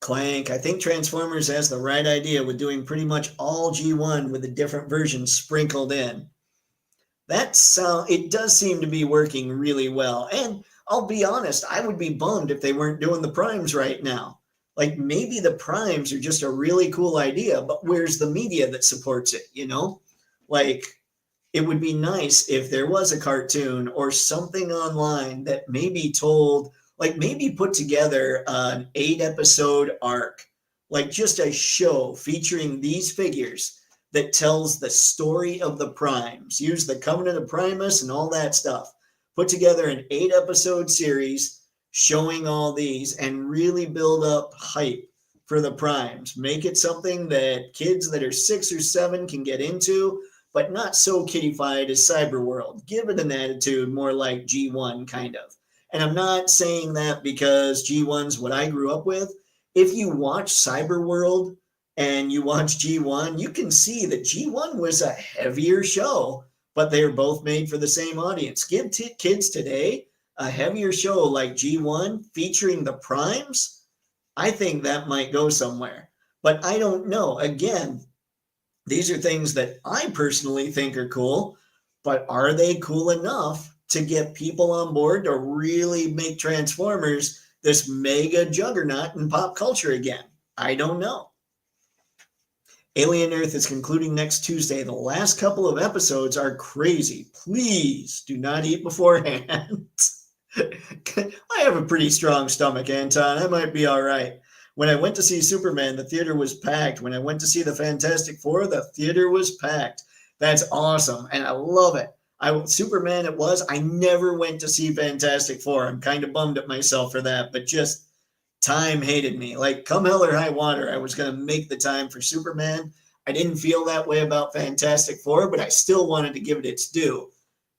[SPEAKER 1] Clank, I think Transformers has the right idea with doing pretty much all G1 with the different versions sprinkled in. It does seem to be working really well. And I'll be honest, I would be bummed if they weren't doing the primes right now. Like, maybe the primes are just a really cool idea, but where's the media that supports it, you know? Like, it would be nice if there was a cartoon or something online that maybe told, like maybe put together an 8-episode arc, like just a show featuring these figures that tells the story of the primes, use the Covenant of Primus and all that stuff, put together an 8-episode series showing all these and really build up hype for the primes. Make it something that kids that are 6 or 7 can get into, but not so kiddified as Cyberworld. Give it an attitude more like G1, kind of. And I'm not saying that because G1's what I grew up with. If you watch Cyberworld and you watch G1, you can see that G1 was a heavier show, but they're both made for the same audience. Give kids today a heavier show like G1 featuring the primes. I think that might go somewhere, but I don't know. Again, these are things that I personally think are cool, but are they cool enough to get people on board to really make Transformers this mega juggernaut in pop culture again? I don't know. Alien Earth is concluding next Tuesday. The last couple of episodes are crazy. Please do not eat beforehand. I have a pretty strong stomach, Anton. I might be all right. When I went to see Superman, the theater was packed. When I went to see the Fantastic Four, the theater was packed. That's awesome, and I love it. Superman it was. I never went to see Fantastic Four. I'm kind of bummed at myself for that, but just time hated me. Like, come hell or high water, I was going to make the time for Superman. I didn't feel that way about Fantastic Four, but I still wanted to give it its due.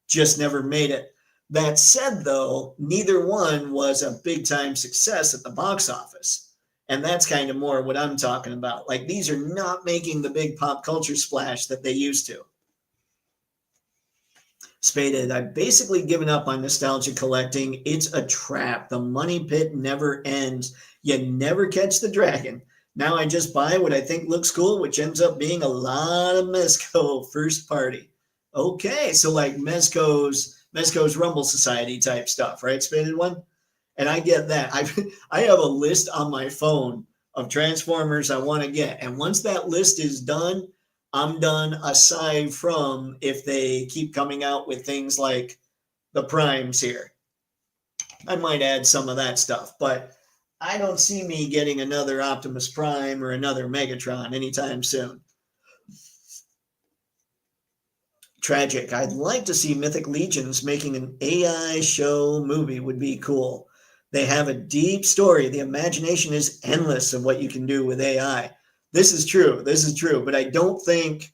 [SPEAKER 1] Just never made it. That said, though, neither one was a big-time success at the box office. And that's kind of more what I'm talking about. Like, these are not making the big pop culture splash that they used to. Spaded, I've basically given up on nostalgia collecting. It's a trap. The money pit never ends. You never catch the dragon. Now I just buy what I think looks cool, which ends up being a lot of Mezco first party. Okay, so like Mezco's Rumble Society type stuff, right, Spaded One? And I get that. I have a list on my phone of Transformers I want to get. And once that list is done, I'm done, aside from if they keep coming out with things like the primes here. I might add some of that stuff, but I don't see me getting another Optimus Prime or another Megatron anytime soon. Tragic. I'd like to see Mythic Legions making an AI show movie would be cool. They have a deep story. The imagination is endless of what you can do with AI. This is true. But I think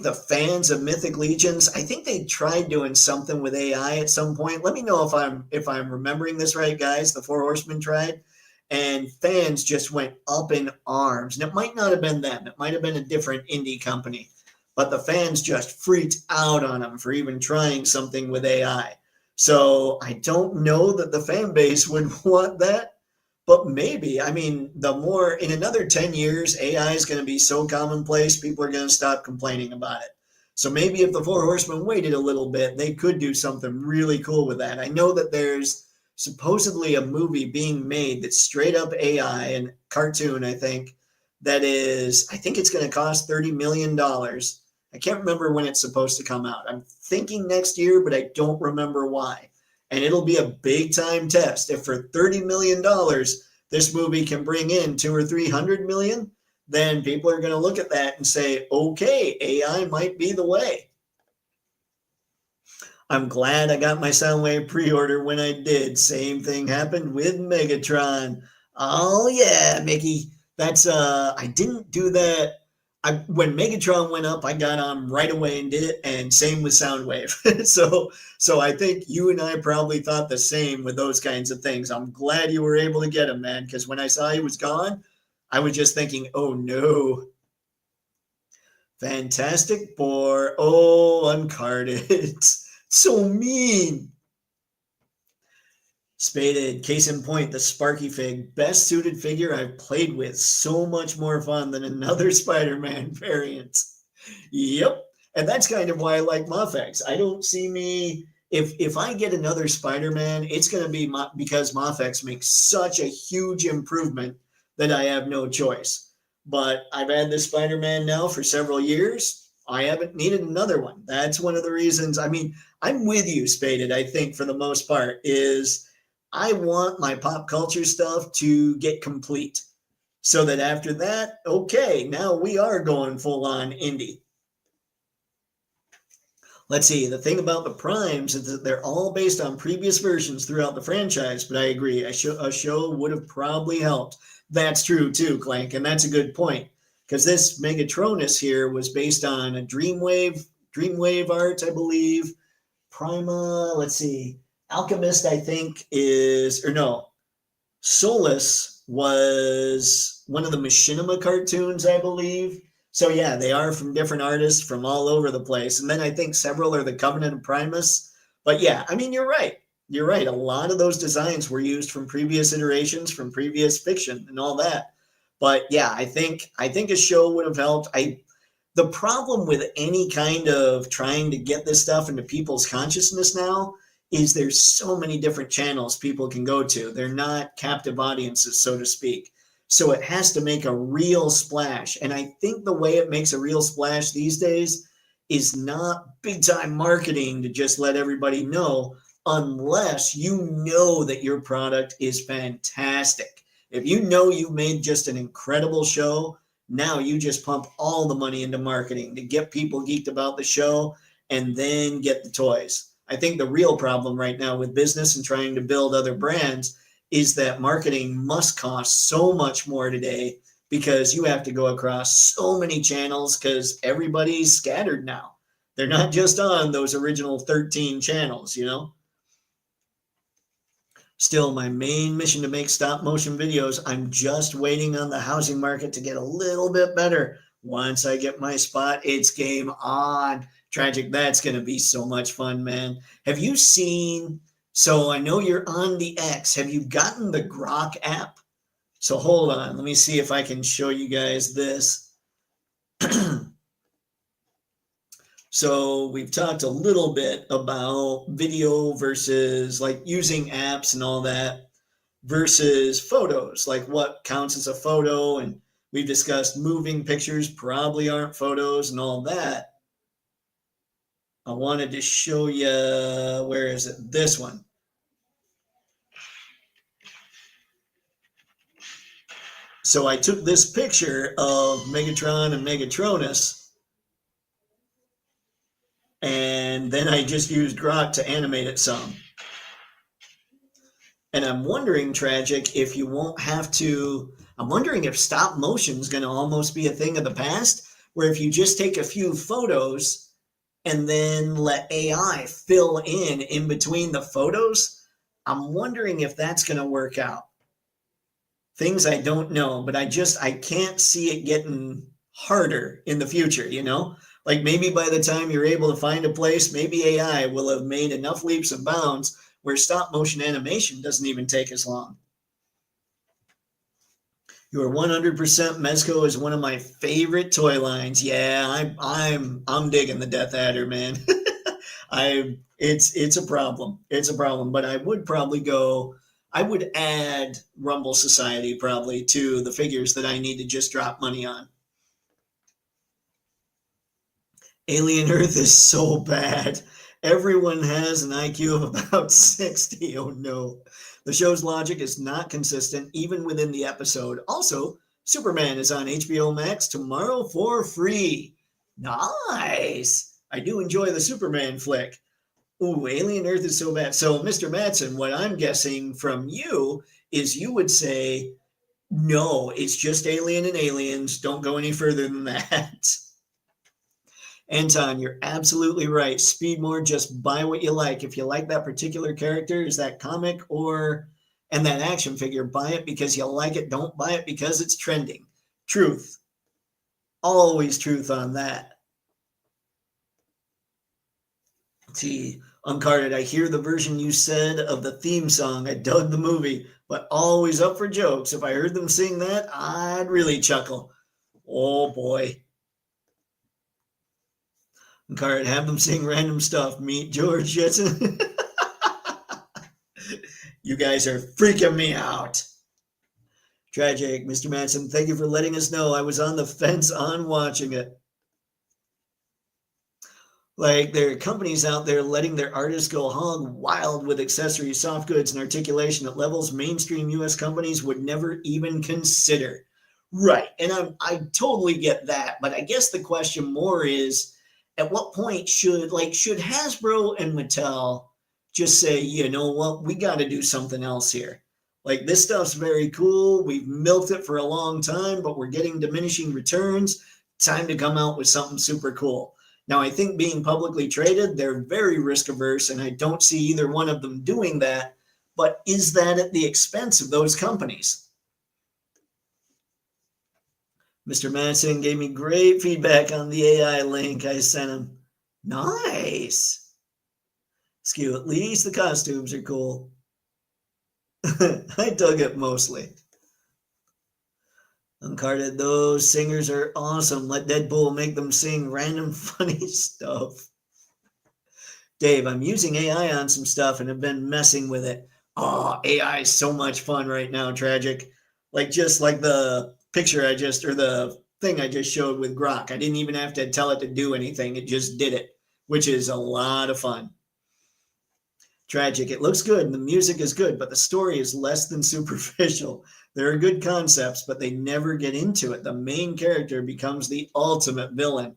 [SPEAKER 1] the fans of Mythic Legions, I think they tried doing something with AI at some point. Let me know if I'm remembering this right, guys. The Four Horsemen tried, and fans just went up in arms. And it might not have been them. It might have been a different indie company. But the fans just freaked out on them for even trying something with AI. So I don't know that the fan base would want that, but maybe. I mean, in another 10 years, AI is going to be so commonplace, people are going to stop complaining about it. So maybe if the Four Horsemen waited a little bit, they could do something really cool with that. I know that there's supposedly a movie being made that's straight up AI and cartoon, I think it's going to cost $30 million. I can't remember when it's supposed to come out. I'm thinking next year, but I don't remember why. And it'll be a big time test. If for $30 million, this movie can bring in 200 or 300 million, then people are going to look at that and say, okay, AI might be the way. I'm glad I got my Soundwave pre-order when I did. Same thing happened with Megatron. Oh yeah, Mickey. That's I didn't do that. When Megatron went up, I got on right away and did it, and same with Soundwave. So I think you and I probably thought the same with those kinds of things. I'm glad you were able to get him, man, because when I saw he was gone, I was just thinking, oh no. Fantastic Four. Oh, uncarded. So mean. Spaded. Case in point, the Sparky Fig. Best suited figure I've played with. So much more fun than another Spider-Man variant. Yep. And that's kind of why I like Mafex. I don't see me if I get another Spider-Man, it's going to be because Mafex makes such a huge improvement that I have no choice. But I've had this Spider-Man now for several years. I haven't needed another one. That's one of the reasons. I mean, I'm with you, Spaded, I think, for the most part, is I want my pop culture stuff to get complete. So that after that, okay, now we are going full on indie. Let's see, the thing about the primes is that they're all based on previous versions throughout the franchise, but I agree, a show would have probably helped. That's true too, Clank, and that's a good point, because this Megatronus here was based on a Dreamwave art, I believe. Prima, let's see, Alchemist, I think, is, or no, Solus was one of the Machinima cartoons, I believe. So yeah, they are from different artists from all over the place. And then I think several are the Covenant of Primus. But yeah, I mean, you're right. You're right. A lot of those designs were used from previous iterations, from previous fiction and all that. But yeah, I think a show would have helped. The problem with any kind of trying to get this stuff into people's consciousness now is there's so many different channels people can go to. They're not captive audiences, so to speak. So it has to make a real splash. And I think the way it makes a real splash these days is not big time marketing to just let everybody know, unless you know that your product is fantastic. If you know you made just an incredible show, now you just pump all the money into marketing to get people geeked about the show and then get the toys. I think the real problem right now with business and trying to build other brands is that marketing must cost so much more today because you have to go across so many channels because everybody's scattered now. They're not just on those original 13 channels, you know? Still, my main mission to make stop motion videos, I'm just waiting on the housing market to get a little bit better. Once I get my spot, it's game on. Tragic, that's going to be so much fun, man. Have you seen, so I know you're on the X. Have you gotten the Grok app? So hold on, let me see if I can show you guys this. So we've talked a little bit about video versus like using apps and all that versus photos, like what counts as a photo. And we've discussed moving pictures probably aren't photos and all that. I wanted to show you, where is it? This one. So I took this picture of Megatron and Megatronus, and then I just used Grok to animate it some. And I'm wondering, Tragic, if you won't have to, I'm wondering if stop motion is going to almost be a thing of the past, where if you just take a few photos and then let AI fill in between the photos, I'm wondering if that's going to work out. Things I don't know, but I can't see it getting harder in the future, you know? Like maybe by the time you're able to find a place, maybe AI will have made enough leaps and bounds where stop motion animation doesn't even take as long. You are 100% Mezco is one of my favorite toy lines. Yeah, I'm digging the Death Adder, man. It's a problem. It's a problem, but I would add Rumble Society probably to the figures that I need to just drop money on. Alien Earth is so bad. Everyone has an IQ of about 60. Oh no. The show's logic is not consistent even within the episode. Also, Superman is on HBO Max tomorrow for free. Nice. I do enjoy the Superman flick. Ooh, Alien Earth is so bad. So, Mr. Matson, what I'm guessing from you is you would say, no, it's just Alien and Aliens. Don't go any further than that. Anton, you're absolutely right. Speedmore, just buy what you like. If you like that particular character, is that comic or and that action figure, buy it because you like it. Don't buy it because it's trending. Truth. Always truth on that. See, Uncarded, I hear the version you said of the theme song. I dug the movie, but always up for jokes. If I heard them sing that, I'd really chuckle. Oh boy. Uncarded, have them sing random stuff. Meet George Jetson. You guys are freaking me out. Tragic. Mr. Manson, thank you for letting us know. I was on the fence on watching it. Like, there are companies out there letting their artists go hog wild with accessories, soft goods, and articulation at levels mainstream U.S. companies would never even consider. Right, and I totally get that, but I guess the question more is, at what point should Hasbro and Mattel just say, you know what, we got to do something else here. Like, this stuff's very cool. We've milked it for a long time, but we're getting diminishing returns. Time to come out with something super cool. Now, I think being publicly traded, they're very risk averse, and I don't see either one of them doing that. But is that at the expense of those companies? Mr. Manson gave me great feedback on the AI link I sent him. Nice. Skew, at least the costumes are cool. I dug it mostly. Uncarded, those singers are awesome. Let Deadpool make them sing random funny stuff. Dave, I'm using AI on some stuff and have been messing with it. Oh, AI is so much fun right now, Tragic. Like, just like the picture or the thing I just showed with Grok. I didn't even have to tell it to do anything. It just did it, which is a lot of fun. Tragic, it looks good and the music is good, but the story is less than superficial. There are good concepts, but they never get into it. The main character becomes the ultimate villain.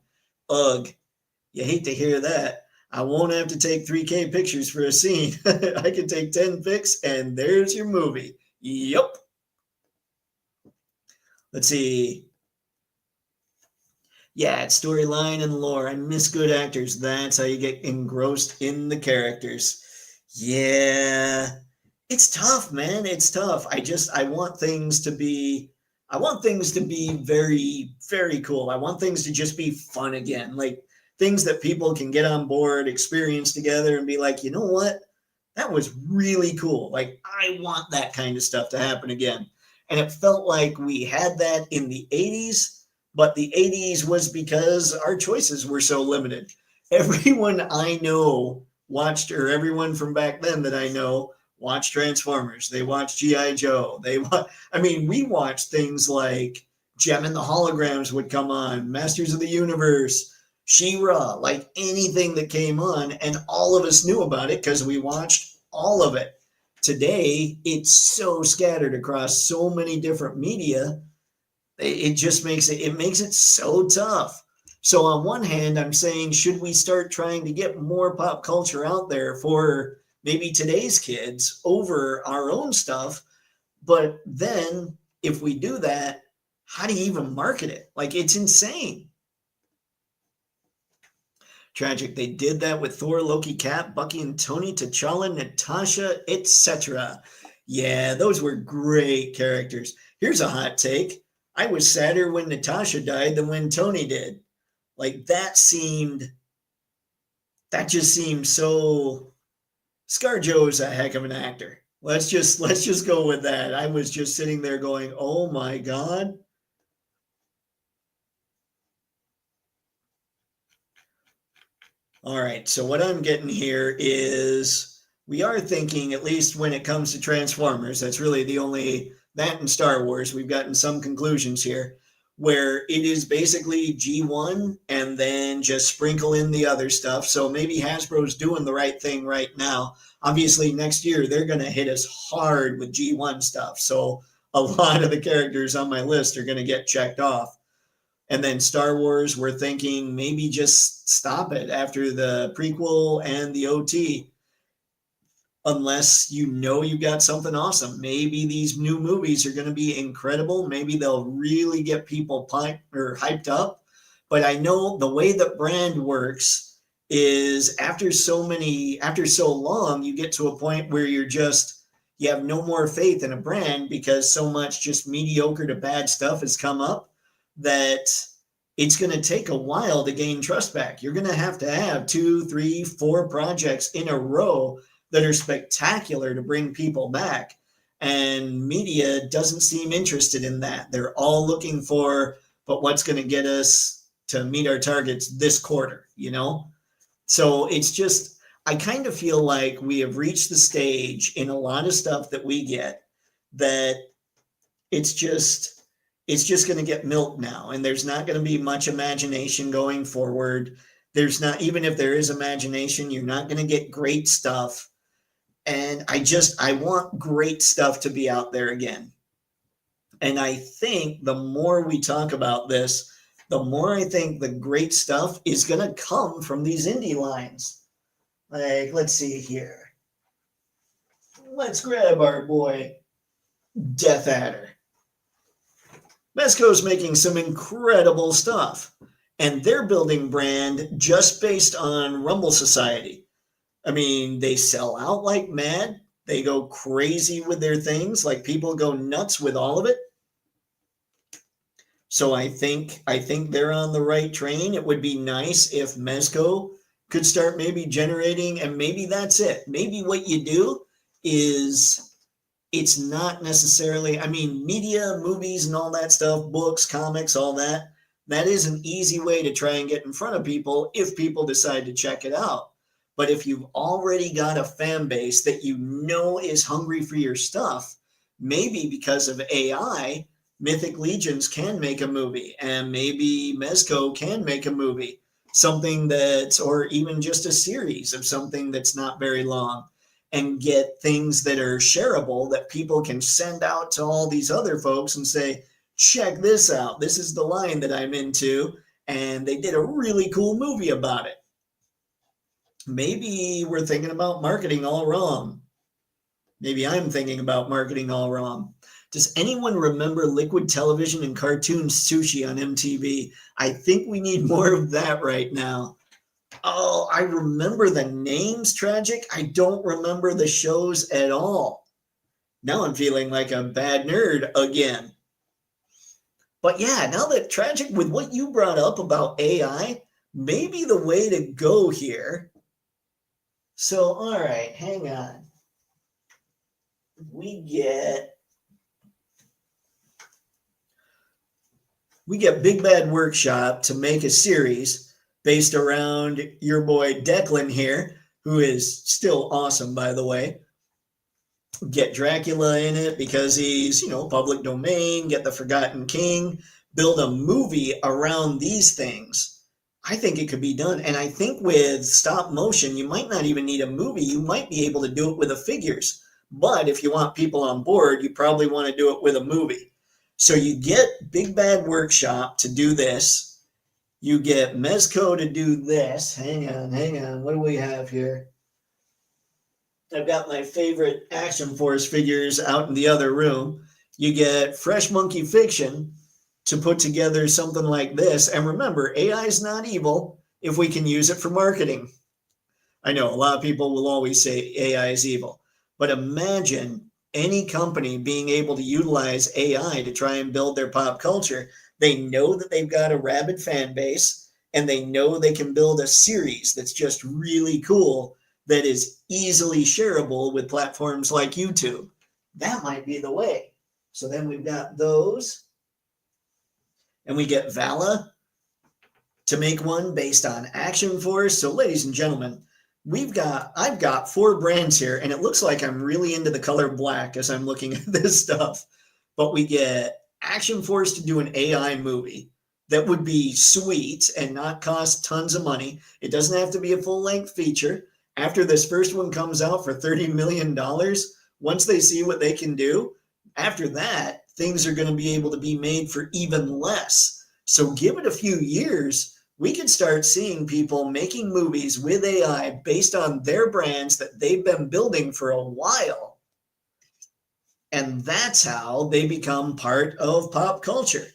[SPEAKER 1] Ugh. You hate to hear that. I won't have to take 3K pictures for a scene. I can take 10 pics and there's your movie. Yup. Let's see. Yeah, it's storyline and lore. I miss good actors. That's how you get engrossed in the characters. Yeah. It's tough, man. It's tough. I want things to be very, very cool. I want things to just be fun again. Like things that people can get on board, experience together and be like, you know what? That was really cool. Like I want that kind of stuff to happen again. And it felt like we had that in the 80s, but the 80s was because our choices were so limited. Everyone I know watched, or everyone from back then that I know watched Transformers. They watched G.I. Joe. We watched things like Gem and the Holograms would come on, Masters of the Universe, She-Ra, like anything that came on, and all of us knew about it because we watched all of it. Today, it's so scattered across so many different media. It just makes it so tough. So on one hand, I'm saying, should we start trying to get more pop culture out there for maybe today's kids over our own stuff? But then if we do that, how do you even market it? Like, it's insane. Tragic. They did that with Thor, Loki, Cap, Bucky and Tony, T'Challa, Natasha, etc. Yeah, those were great characters. Here's a hot take. I was sadder when Natasha died than when Tony did. Like that just seemed so. ScarJo's a heck of an actor. Let's just go with that. I was just sitting there going, "Oh my God." All right, so what I'm getting here is we are thinking, at least when it comes to Transformers, that's really the only, that and Star Wars, we've gotten some conclusions here, where it is basically G1 and then just sprinkle in the other stuff. So maybe Hasbro's doing the right thing right now. Obviously, next year, they're going to hit us hard with G1 stuff. So a lot of the characters on my list are going to get checked off. And then Star Wars, we're thinking maybe just stop it after the prequel and the OT, unless you know you got something awesome. Maybe these new movies are going to be incredible. Maybe they'll really get people hyped up. But I know the way that brand works is after so long, you get to a point where you have no more faith in a brand because so much just mediocre to bad stuff has come up that it's going to take a while to gain trust back. You're going to have 2, 3, 4 projects in a row that are spectacular to bring people back. And media doesn't seem interested in that. They're all looking for, but what's going to get us to meet our targets this quarter, you know? So it's just, I kind of feel like we have reached the stage in a lot of stuff that we get that it's just going to get milked now. And there's not going to be much imagination going forward. There's not, even if there is imagination, you're not going to get great stuff. And I want great stuff to be out there again. And I think the more we talk about this, the more I think the great stuff is going to come from these indie lines. Like, let's see here. Let's grab our boy Death Adder. Mezco's making some incredible stuff, and they're building brand just based on Rumble Society. I mean, they sell out like mad. They go crazy with their things. Like, people go nuts with all of it. So I think they're on the right train. It would be nice if Mezco could start maybe generating, and maybe that's it. Maybe what you do is, it's not necessarily, I mean, media, movies and all that stuff, books, comics, all that, that is an easy way to try and get in front of people if people decide to check it out. But if you've already got a fan base that you know is hungry for your stuff, maybe because of AI, Mythic Legions can make a movie, and maybe Mezco can make a movie, something that's, or even just a series of something that's not very long, and get things that are shareable that people can send out to all these other folks and say, check this out. This is the line that I'm into, and they did a really cool movie about it. Maybe we're thinking about marketing all wrong. Maybe I'm thinking about marketing all wrong. Does anyone remember Liquid Television and Cartoon Sushi on MTV? I think we need more of that right now. Oh, I remember the names, Tragic. I don't remember the shows at all. Now I'm feeling like a bad nerd again. But yeah, now that Tragic, with what you brought up about AI, maybe the way to go here. So, all right, hang on. We get Big Bad Workshop to make a series based around your boy Declan here, who is still awesome, by the way. Get Dracula in it because he's, public domain. Get the Forgotten King. Build a movie around these things. I think it could be done. And I think with stop motion, you might not even need a movie. You might be able to do it with the figures. But if you want people on board, you probably want to do it with a movie. So you get Big Bad Workshop to do this. You get Mezco to do this. Hang on. What do we have here? I've got my favorite Action Force figures out in the other room. You get Fresh Monkey Fiction to put together something like this. And remember, AI is not evil if we can use it for marketing. I know a lot of people will always say AI is evil, but imagine any company being able to utilize AI to try and build their pop culture. They know that they've got a rabid fan base, and they know they can build a series that's just really cool, that is easily shareable with platforms like YouTube. That might be the way. So then we've got those. And we get Vala to make one based on Action Force. So ladies and gentlemen, I've got 4 brands here, and it looks like I'm really into the color black as I'm looking at this stuff. But we get Action Force to do an AI movie that would be sweet and not cost tons of money. It doesn't have to be a full-length feature. After this first one comes out for $30 million, once they see what they can do, after that, things are going to be able to be made for even less. So give it a few years, we could start seeing people making movies with AI based on their brands that they've been building for a while. And that's how they become part of pop culture.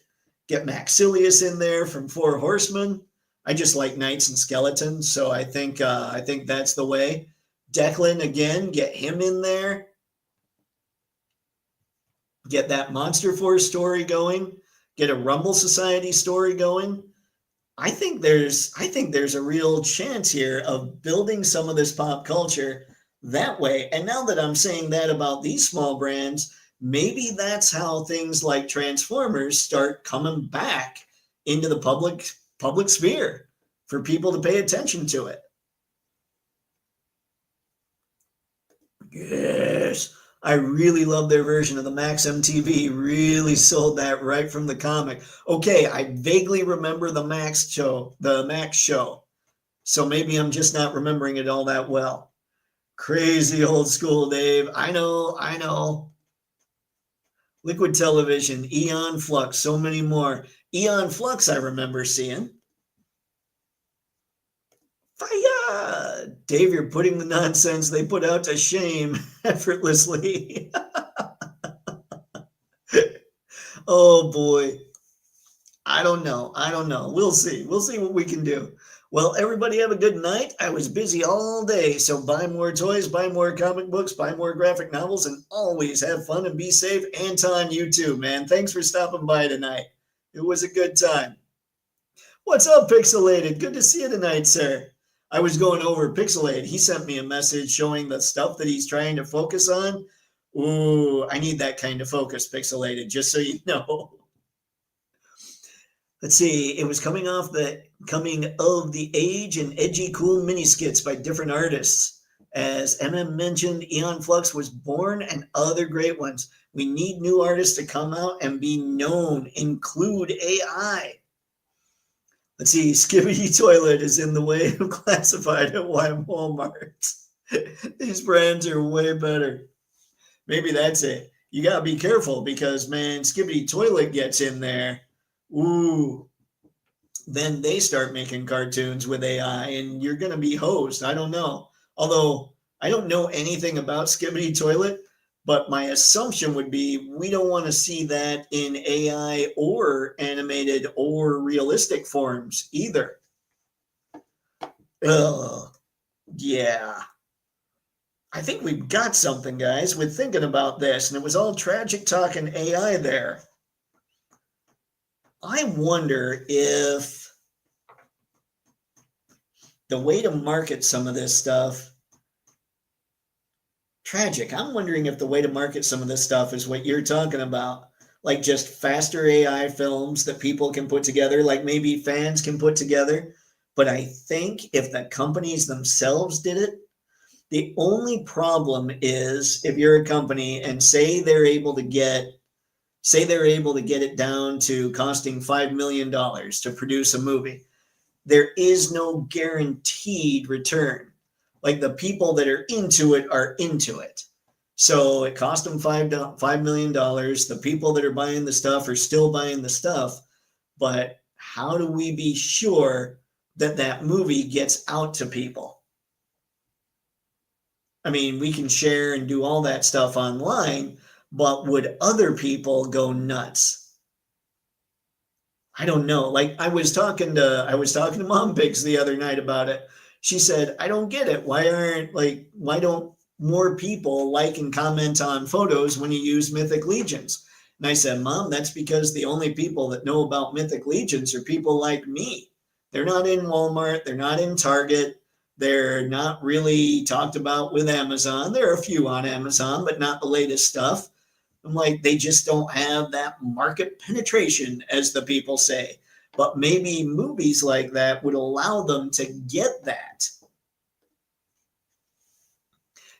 [SPEAKER 1] Get Maxilius in there from Four Horsemen. I just like knights and skeletons, so I think that's the way. Declan again, get him in there. Get that Monster Force story going. Get a Rumble Society story going. I think there's a real chance here of building some of this pop culture that way. And now that I'm saying that about these small brands, maybe that's how things like Transformers start coming back into the public sphere for people to pay attention to it. Yes, I really love their version of the Max MTV. Really sold that right from the comic. Okay, I vaguely remember the Max show, So maybe I'm just not remembering it all that well. Crazy old school, Dave. I know. Liquid Television, Eon Flux, so many more. Eon Flux, I remember seeing. Fire! Dave, you're putting the nonsense they put out to shame effortlessly. Oh boy. I don't know. We'll see. We'll see what we can do. Well, everybody have a good night. I was busy all day, so buy more toys, buy more comic books, buy more graphic novels, and always have fun and be safe. Anton, you too, man. Thanks for stopping by tonight. It was a good time. What's up, Pixelated? Good to see you tonight, sir. I was going over Pixelated. He sent me a message showing the stuff that he's trying to focus on. Ooh, I need that kind of focus, Pixelated, just so you know. Let's see, it was coming of the age and edgy cool mini skits by different artists. As MM mentioned, Eon Flux was born and other great ones. We need new artists to come out and be known, include AI. Let's see, Skibbity Toilet is in the way of classified at Walmart. These brands are way better. Maybe that's it. You got to be careful because, man, Skibbity Toilet gets in there. Ooh, then they start making cartoons with AI and you're going to be hosed. I don't know. Although I don't know anything about Skibbity Toilet, but my assumption would be we don't want to see that in AI or animated or realistic forms either. Yeah. I think we've got something, guys. We're thinking about this, and it was all tragic talking AI there. I wonder if the way to market some of this stuff, tragic. I'm wondering if the way to market some of this stuff is what you're talking about, like just faster AI films that people can put together, like maybe fans can put together. But I think if the companies themselves did it, the only problem is if you're a company and say they're able to get it down to costing $5 million to produce a movie, there is no guaranteed return. Like the people that are into it. So it cost them $5 million. The people that are buying the stuff are still buying the stuff. But how do we be sure that that movie gets out to people? I mean, we can share and do all that stuff online, but would other people go nuts? I don't know. Like I was talking to Mompix the other night about it. She said, I don't get it. Why don't more people like and comment on photos when you use Mythic Legions? And I said, Mom, that's because the only people that know about Mythic Legions are people like me. They're not in Walmart. They're not in Target. They're not really talked about with Amazon. There are a few on Amazon, but not the latest stuff. I'm like, they just don't have that market penetration, as the people say. But maybe movies like that would allow them to get that.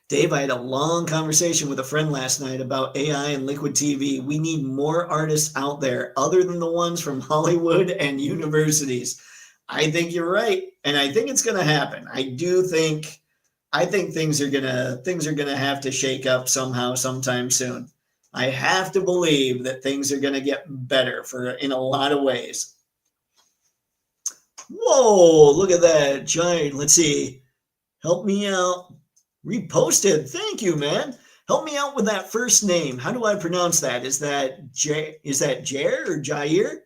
[SPEAKER 1] Dave, I had a long conversation with a friend last night about AI and Liquid TV. We need more artists out there other than the ones from Hollywood and universities. I think you're right, and I think it's going to happen. I think things are going to have to shake up somehow sometime soon. I have to believe that things are going to get better in a lot of ways. Whoa, look at that giant. Let's see. Help me out. Reposted. Thank you, man. Help me out with that first name. How do I pronounce that? Is that Jair or Jair?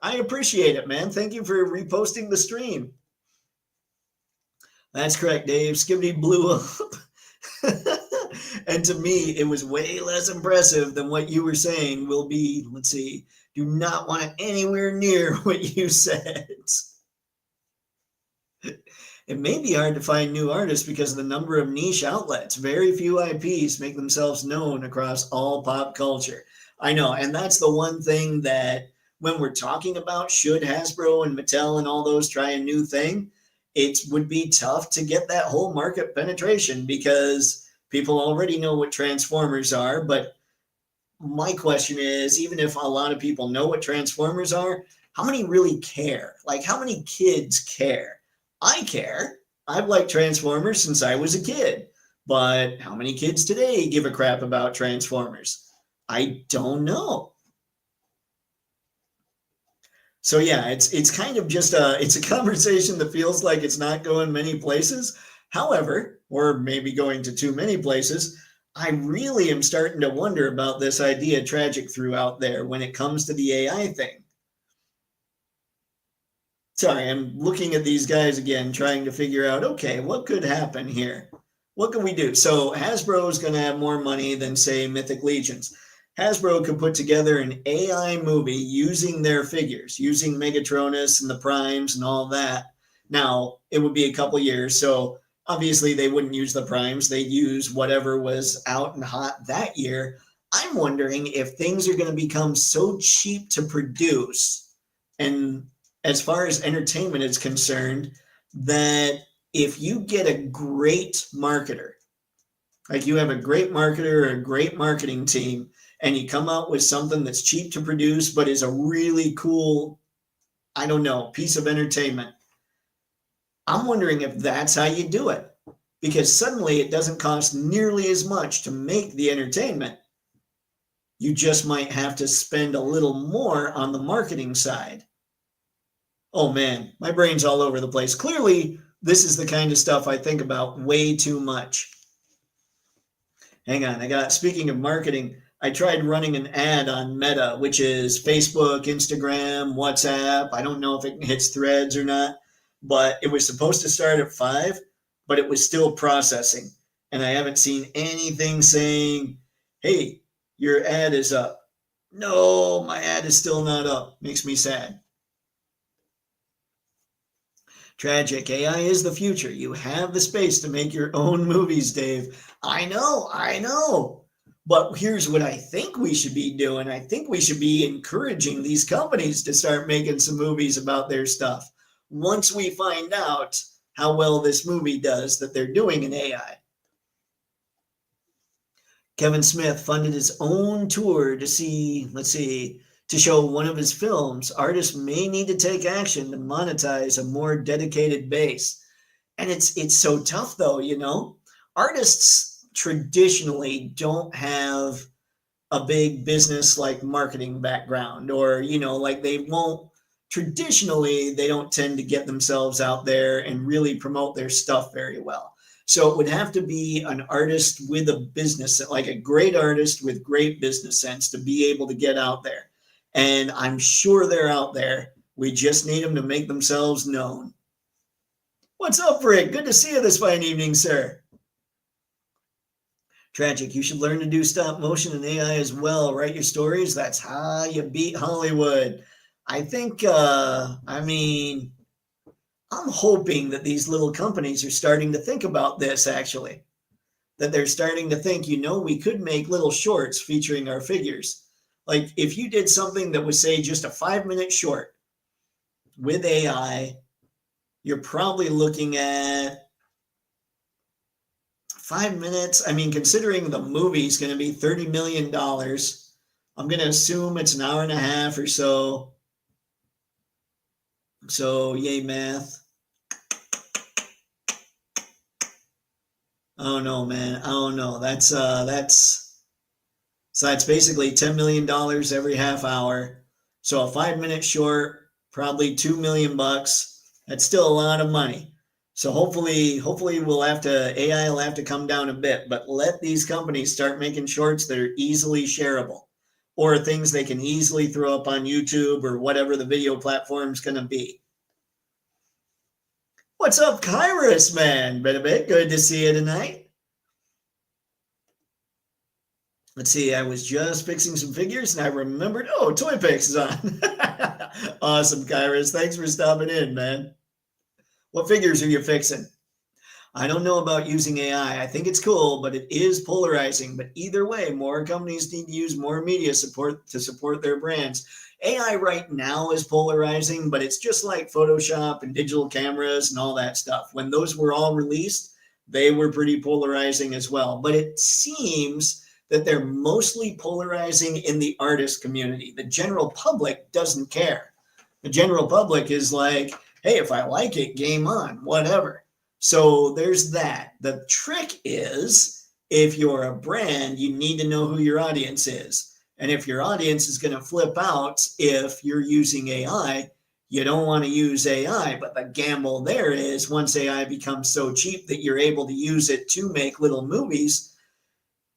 [SPEAKER 1] I appreciate it, man. Thank you for reposting the stream. That's correct, Dave. Skibbity blew up. And to me, it was way less impressive than what you were saying will be. Let's see. Do not want it anywhere near what you said. It may be hard to find new artists because of the number of niche outlets. Very few IPs make themselves known across all pop culture. I know, and that's the one thing that when we're talking about should Hasbro and Mattel and all those try a new thing, it would be tough to get that whole market penetration because people already know what Transformers are. But my question is, even if a lot of people know what Transformers are, how many really care? Like, how many kids care? I care. I've liked Transformers since I was a kid. But how many kids today give a crap about Transformers? I don't know. So yeah, it's kind of just it's a conversation that feels like it's not going many places. However, or maybe going to too many places, I really am starting to wonder about this idea Tragic threw out there when it comes to the AI thing. Sorry, I'm looking at these guys again, trying to figure out, okay, what could happen here? What can we do? So Hasbro is going to have more money than, say, Mythic Legions. Hasbro could put together an AI movie using their figures, using Megatronus and the Primes and all that. Now, it would be a couple years, so obviously they wouldn't use the Primes. They'd use whatever was out and hot that year. I'm wondering if things are going to become so cheap to produce, and as far as entertainment is concerned, that if you get a great marketer, like you have a great marketer or a great marketing team, and you come out with something that's cheap to produce, but is a really cool, I don't know, piece of entertainment. I'm wondering if that's how you do it, because suddenly it doesn't cost nearly as much to make the entertainment. You just might have to spend a little more on the marketing side. Oh man, my brain's all over the place. Clearly, this is the kind of stuff I think about way too much. Hang on, speaking of marketing, I tried running an ad on Meta, which is Facebook, Instagram, WhatsApp. I don't know if it hits Threads or not, but it was supposed to start at 5, but it was still processing. And I haven't seen anything saying, hey, your ad is up. No, my ad is still not up. Makes me sad. Tragic. AI is the future. You have the space to make your own movies, Dave. I know, I know. But here's what I think we should be doing. I think we should be encouraging these companies to start making some movies about their stuff once we find out how well this movie does that they're doing in AI. Kevin Smith funded his own tour to to show one of his films. Artists may need to take action to monetize a more dedicated base. And it's so tough though, you know. Artists traditionally don't have a big business like marketing background, or like they won't traditionally, they don't tend to get themselves out there and really promote their stuff very well. So it would have to be an artist with a business, like a great artist with great business sense, to be able to get out there. And I'm sure they're out there. We just need them to make themselves known. What's up, Rick? Good to see you this fine evening, sir. Tragic. You should learn to do stop motion and AI as well. Write your stories. That's how you beat Hollywood. I think, I'm hoping that these little companies are starting to think about this, actually. That they're starting to think, we could make little shorts featuring our figures. Like if you did something that was, say, just a 5-minute short with AI, you're probably looking at 5 minutes. I mean, considering the movie's going to be $30 million, I'm going to assume it's an hour and a half or so. So, yay, math. Oh no, man. Oh no. So that's basically $10 million every half hour. So a 5-minute short probably 2 million bucks. That's still a lot of money. So hopefully AI will have to come down a bit, but let these companies start making shorts that are easily shareable or things they can easily throw up on YouTube or whatever the video platform is going to be. What's up, Kairos, man? Been a bit. Good to see you tonight. Let's see, I was just fixing some figures and I remembered, oh, Toypixx is on. Awesome, Kairos. Thanks for stopping in, man. What figures are you fixing? I don't know about using AI. I think it's cool, but it is polarizing. But either way, more companies need to use more media support to support their brands. AI right now is polarizing, but it's just like Photoshop and digital cameras and all that stuff. When those were all released, they were pretty polarizing as well. But it seems that they're mostly polarizing in the artist community. The general public doesn't care. The general public is like, hey, if I like it, game on, whatever. So there's that. The trick is, if you're a brand, you need to know who your audience is. And if your audience is going to flip out if you're using AI, you don't want to use AI. But the gamble there is, once AI becomes so cheap that you're able to use it to make little movies,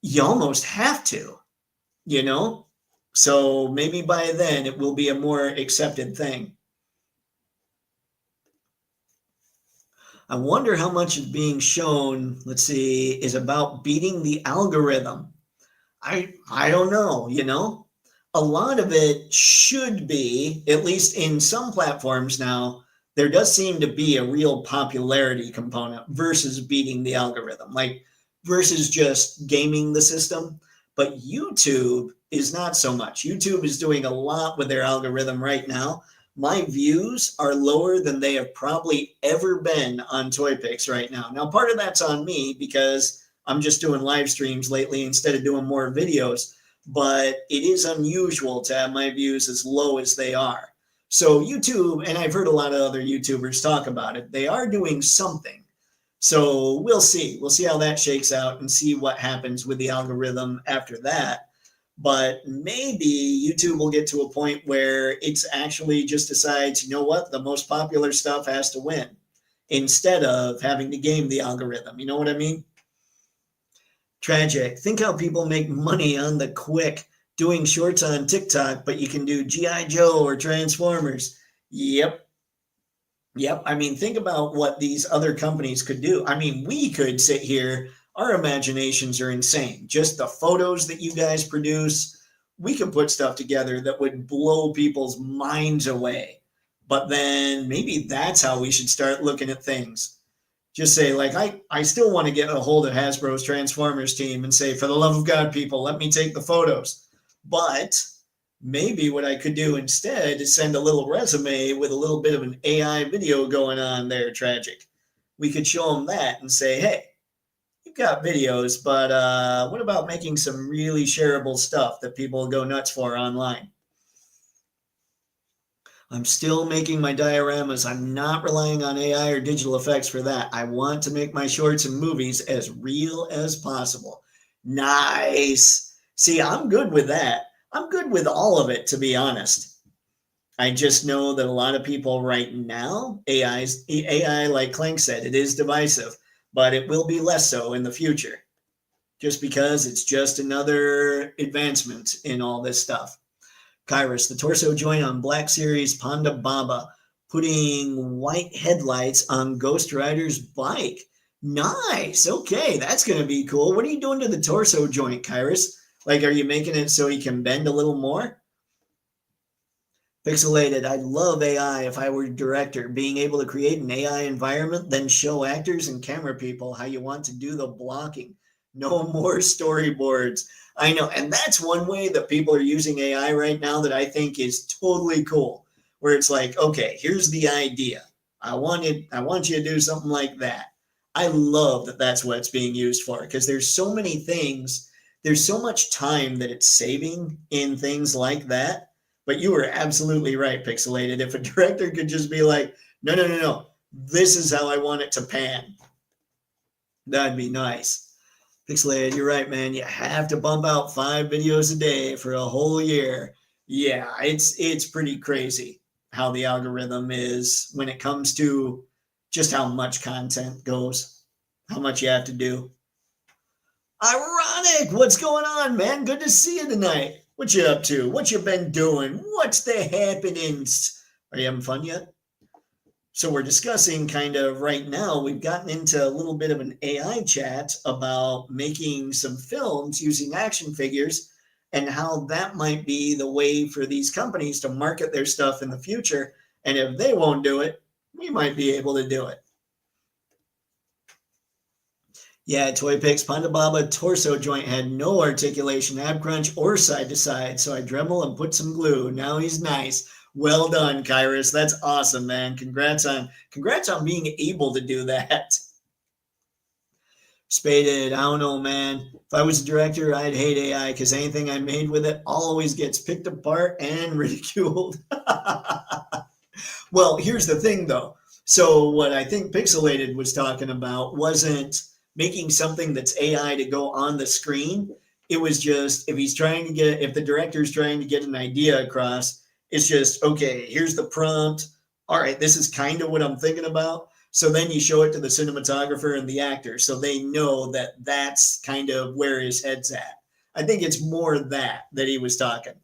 [SPEAKER 1] you almost have to, you know? So maybe by then it will be a more accepted thing. I wonder how much is being shown, let's see, is about beating the algorithm. I don't know, you know? A lot of it should be, at least in some platforms now, there does seem to be a real popularity component versus beating the algorithm, like versus just gaming the system. But YouTube is not so much. YouTube is doing a lot with their algorithm right now. My views are lower than they have probably ever been on Toypixx right now. Now, part of that's on me because I'm just doing live streams lately instead of doing more videos, but it is unusual to have my views as low as they are. So YouTube, and I've heard a lot of other YouTubers talk about it, they are doing something. So we'll see. We'll see how that shakes out and see what happens with the algorithm after that. But maybe YouTube will get to a point where it's actually just decides, you know what, the most popular stuff has to win instead of having to game the algorithm. You know what I mean? Tragic. Think how people make money on the quick doing shorts on TikTok, but you can do G.I. Joe or Transformers. Yep. I mean, think about what these other companies could do. I mean, we could sit here. Our imaginations are insane. Just the photos that you guys produce, we could put stuff together that would blow people's minds away. But then maybe that's how we should start looking at things. Just say, like, I still want to get a hold of Hasbro's Transformers team and say, for the love of God, people, let me take the photos. But maybe what I could do instead is send a little resume with a little bit of an AI video going on there, Tragic. We could show them that and say, hey, you've got videos, but what about making some really shareable stuff that people go nuts for online? I'm still making my dioramas. I'm not relying on AI or digital effects for that. I want to make my shorts and movies as real as possible. Nice. See, I'm good with that. I'm good with all of it, to be honest. I just know that a lot of people right now, AI, like Clank said, it is divisive, but it will be less so in the future, just because it's just another advancement in all this stuff. Kairos, the torso joint on Black Series Panda Baba, putting white headlights on Ghost Rider's bike. Nice. Okay, that's going to be cool. What are you doing to the torso joint, Kairos? Like, are you making it so he can bend a little more? Pixelated, I'd love AI if I were a director, being able to create an AI environment, then show actors and camera people how you want to do the blocking. No more storyboards. I know, and that's one way that people are using AI right now that I think is totally cool, where it's like, okay, here's the idea. I want you to do something like that. I love that that's what it's being used for, because there's so many things, there's so much time that it's saving in things like that. But you were absolutely right, Pixelated. If a director could just be like, no, this is how I want it to pan, that'd be nice. Pixelated, you're right, man. You have to bump out 5 videos a day for a whole year. Yeah, it's pretty crazy how the algorithm is when it comes to just how much content goes, how much you have to do. Ironic, what's going on, man? Good to see you tonight. What you up to? What you been doing? What's the happenings? Are you having fun yet? So we're discussing kind of right now, we've gotten into a little bit of an AI chat about making some films using action figures and how that might be the way for these companies to market their stuff in the future. And if they won't do it, we might be able to do it. Yeah, Toypixx Panda Baba torso joint had no articulation, ab crunch, or side to side. So I Dremel and put some glue. Now he's nice. Well done, Kyrus. That's awesome, man. Congrats on being able to do that. Spaded, I don't know, man. If I was a director, I'd hate AI because anything I made with it always gets picked apart and ridiculed. Well, here's the thing, though. So what I think Pixelated was talking about wasn't making something that's AI to go on the screen. It was just if the director's trying to get an idea across, it's just, okay, here's the prompt. All right, this is kind of what I'm thinking about. So then you show it to the cinematographer and the actor so they know that that's kind of where his head's at. I think it's more that he was talking.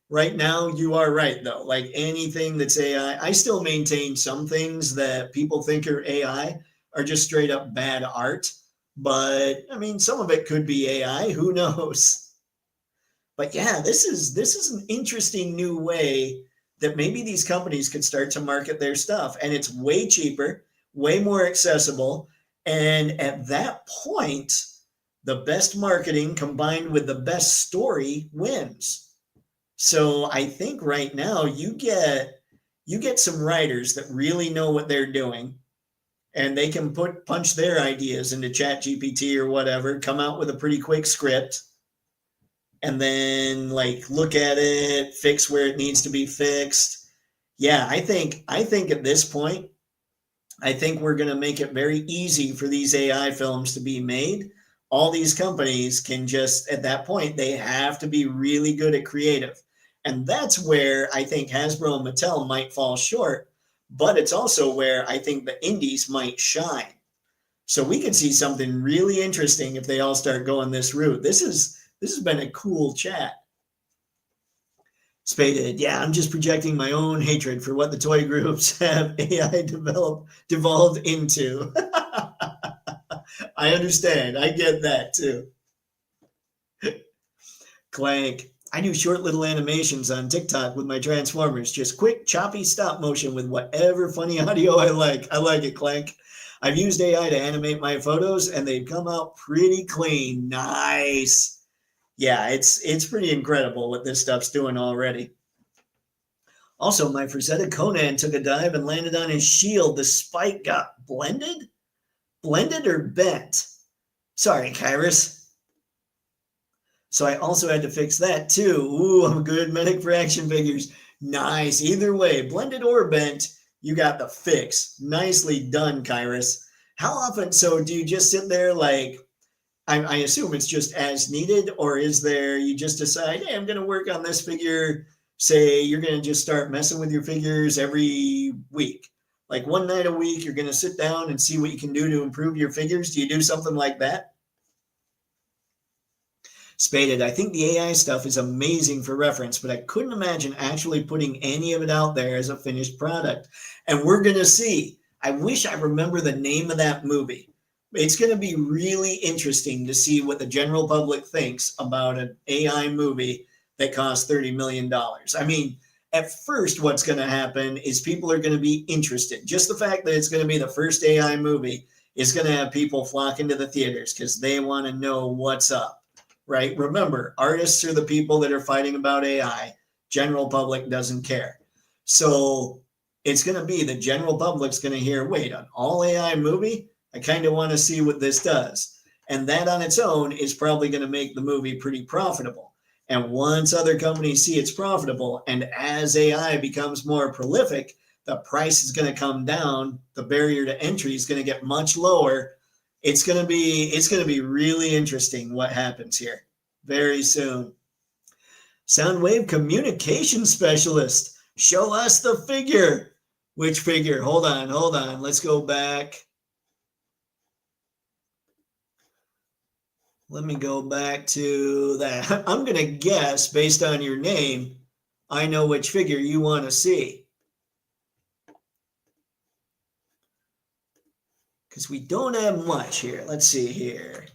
[SPEAKER 1] Right now, you are right, though. Like anything that's AI, I still maintain some things that people think are AI are just straight up bad art. But I mean, some of it could be AI. Who knows? But yeah, this is an interesting new way that maybe these companies could start to market their stuff. And it's way cheaper, way more accessible. And at that point, the best marketing combined with the best story wins. So I think right now you get some writers that really know what they're doing, and they can punch their ideas into ChatGPT or whatever, come out with a pretty quick script, and then like look at it, fix where it needs to be fixed. Yeah, I think at this point, I think we're going to make it very easy for these AI films to be made. All these companies can just, at that point, they have to be really good at creative. And that's where I think Hasbro and Mattel might fall short, but it's also where I think the indies might shine. So we could see something really interesting if they all start going this route. This has been a cool chat. Spaded, yeah, I'm just projecting my own hatred for what the toy groups have AI devolved into. I understand. I get that too. Clank. I do short little animations on TikTok with my Transformers. Just quick, choppy stop motion with whatever funny audio I like. I like it, Clank. I've used AI to animate my photos, and they've come out pretty clean. Nice. Yeah, it's pretty incredible what this stuff's doing already. Also, my Frazetta Conan took a dive and landed on his shield. The spike got blended? Blended or bent? Sorry, Kyrus. So I also had to fix that too. Ooh, I'm a good medic for action figures. Nice. Either way, blended or bent, you got the fix. Nicely done, Kyrus. How often, so do you just sit there like, I assume it's just as needed, or is there, you just decide, hey, I'm going to work on this figure. Say you're going to just start messing with your figures every week. Like one night a week, you're going to sit down and see what you can do to improve your figures. Do you do something like that? Spaded, I think the AI stuff is amazing for reference, but I couldn't imagine actually putting any of it out there as a finished product. And we're going to see. I wish I remember the name of that movie. It's going to be really interesting to see what the general public thinks about an AI movie that costs $30 million. I mean, at first, what's going to happen is people are going to be interested. Just the fact that it's going to be the first AI movie is going to have people flocking to the theaters because they want to know what's up. Right? Remember, artists are the people that are fighting about AI. General public doesn't care. So it's going to be the general public's going to hear, wait, an all AI movie? I kind of want to see what this does. And that on its own is probably going to make the movie pretty profitable. And once other companies see it's profitable, and as AI becomes more prolific, the price is going to come down. The barrier to entry is going to get much lower. It's going to be really interesting what happens here very soon. Soundwave communication specialist. Show us the figure. Which figure? Hold on. Let's go back. Let me go back to that. I'm going to guess based on your name, I know which figure you want to see. Because we don't have much here. Let's see here.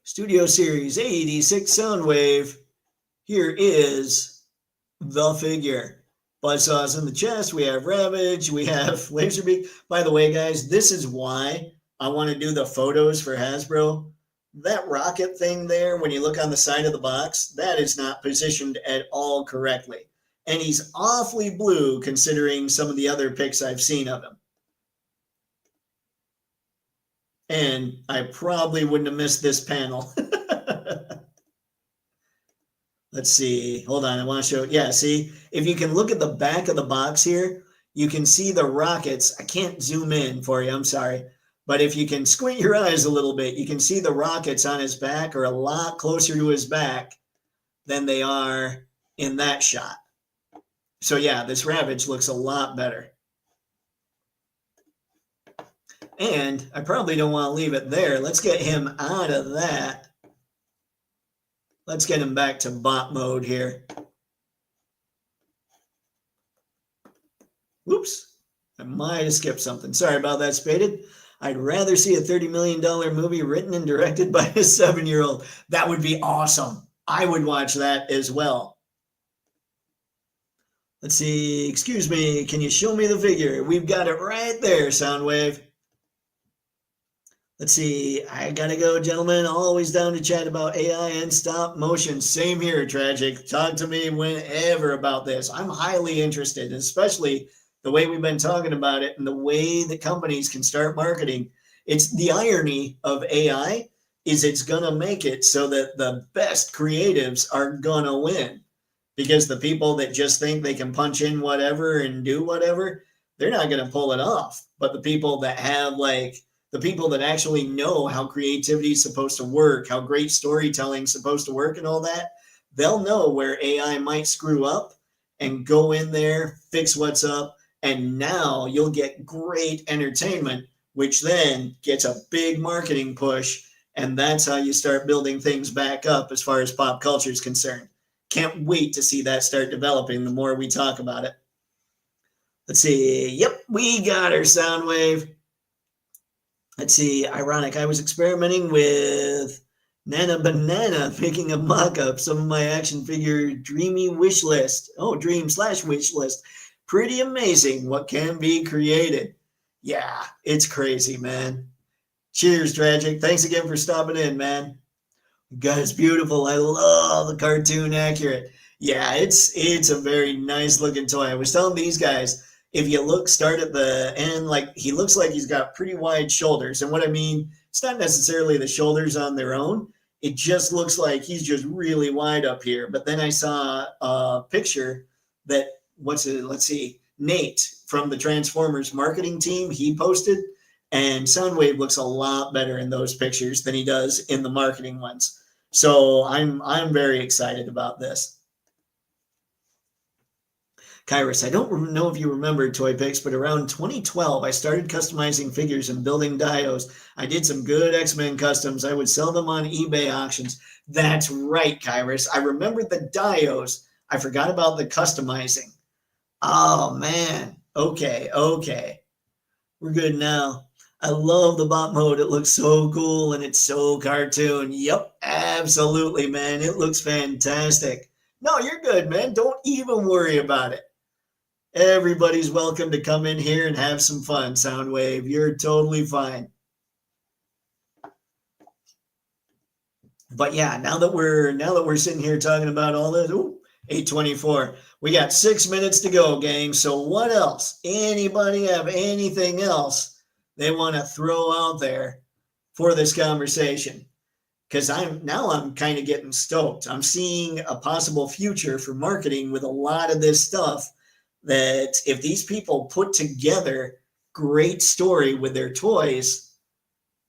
[SPEAKER 1] Studio Series 86 Soundwave. Here is the figure. Buzzsaws in the chest. We have Ravage. We have Laserbeak. By the way, guys, this is why I want to do the photos for Hasbro. That rocket thing there, when you look on the side of the box, that is not positioned at all correctly. And he's awfully blue considering some of the other pics I've seen of him. And I probably wouldn't have missed this panel. Let's see. Hold on. I want to show. Yeah, see, if you can look at the back of the box here, you can see the rockets. I can't zoom in for you. I'm sorry. But if you can squint your eyes a little bit, you can see the rockets on his back are a lot closer to his back than they are in that shot. So yeah, this Ravage looks a lot better. And I probably don't want to leave it there. Let's get him out of that. Let's get him back to bot mode here. Whoops. I might have skipped something. Sorry about that, Spaded. I'd rather see a $30 million movie written and directed by a 7-year-old. That would be awesome. I would watch that as well. Let's see. Excuse me. Can you show me the figure? We've got it right there, Soundwave. Let's see. I gotta go, gentlemen. Always down to chat about AI and stop motion. Same here, Tragic. Talk to me whenever about this. I'm highly interested, especially the way we've been talking about it and the way that companies can start marketing. It's the irony of AI is it's gonna make it so that the best creatives are gonna win, because the people that just think they can punch in whatever and do whatever, they're not gonna pull it off. But the people that have the people that actually know how creativity is supposed to work, how great storytelling is supposed to work and all that, they'll know where AI might screw up and go in there, fix what's up, and now you'll get great entertainment, which then gets a big marketing push, and that's how you start building things back up as far as pop culture is concerned. Can't wait to see that start developing the more we talk about it. Let's see. Yep, we got our Soundwave. Let's see, ironic. I was experimenting with Nana Banana, making a mock-up, some of my action figure dreamy wish list. Oh, dream/wish list. Pretty amazing what can be created. Yeah, it's crazy, man. Cheers, Tragic. Thanks again for stopping in, man. God, it's beautiful. I love the cartoon accurate. Yeah, it's a very nice looking toy. I was telling these guys, if you start at the end, like he looks like he's got pretty wide shoulders. And what I mean, it's not necessarily the shoulders on their own. It just looks like he's just really wide up here. But then I saw a picture that, let's see, Nate from the Transformers marketing team, he posted, and Soundwave looks a lot better in those pictures than he does in the marketing ones. So I'm very excited about this. Kyrus, I don't know if you remember Toypixx, but around 2012, I started customizing figures and building dios. I did some good X-Men customs. I would sell them on eBay auctions. That's right, Kyrus. I remembered the dios. I forgot about the customizing. Oh, man. Okay. We're good now. I love the bot mode. It looks so cool and it's so cartoon. Yep, absolutely, man. It looks fantastic. No, you're good, man. Don't even worry about it. Everybody's welcome to come in here and have some fun, Soundwave. You're totally fine. But yeah, now that we're sitting here talking about all this, 8:24. We got 6 minutes to go, gang. So what else? Anybody have anything else they want to throw out there for this conversation? Because I'm kind of getting stoked. I'm seeing a possible future for marketing with a lot of this stuff, that if these people put together great story with their toys,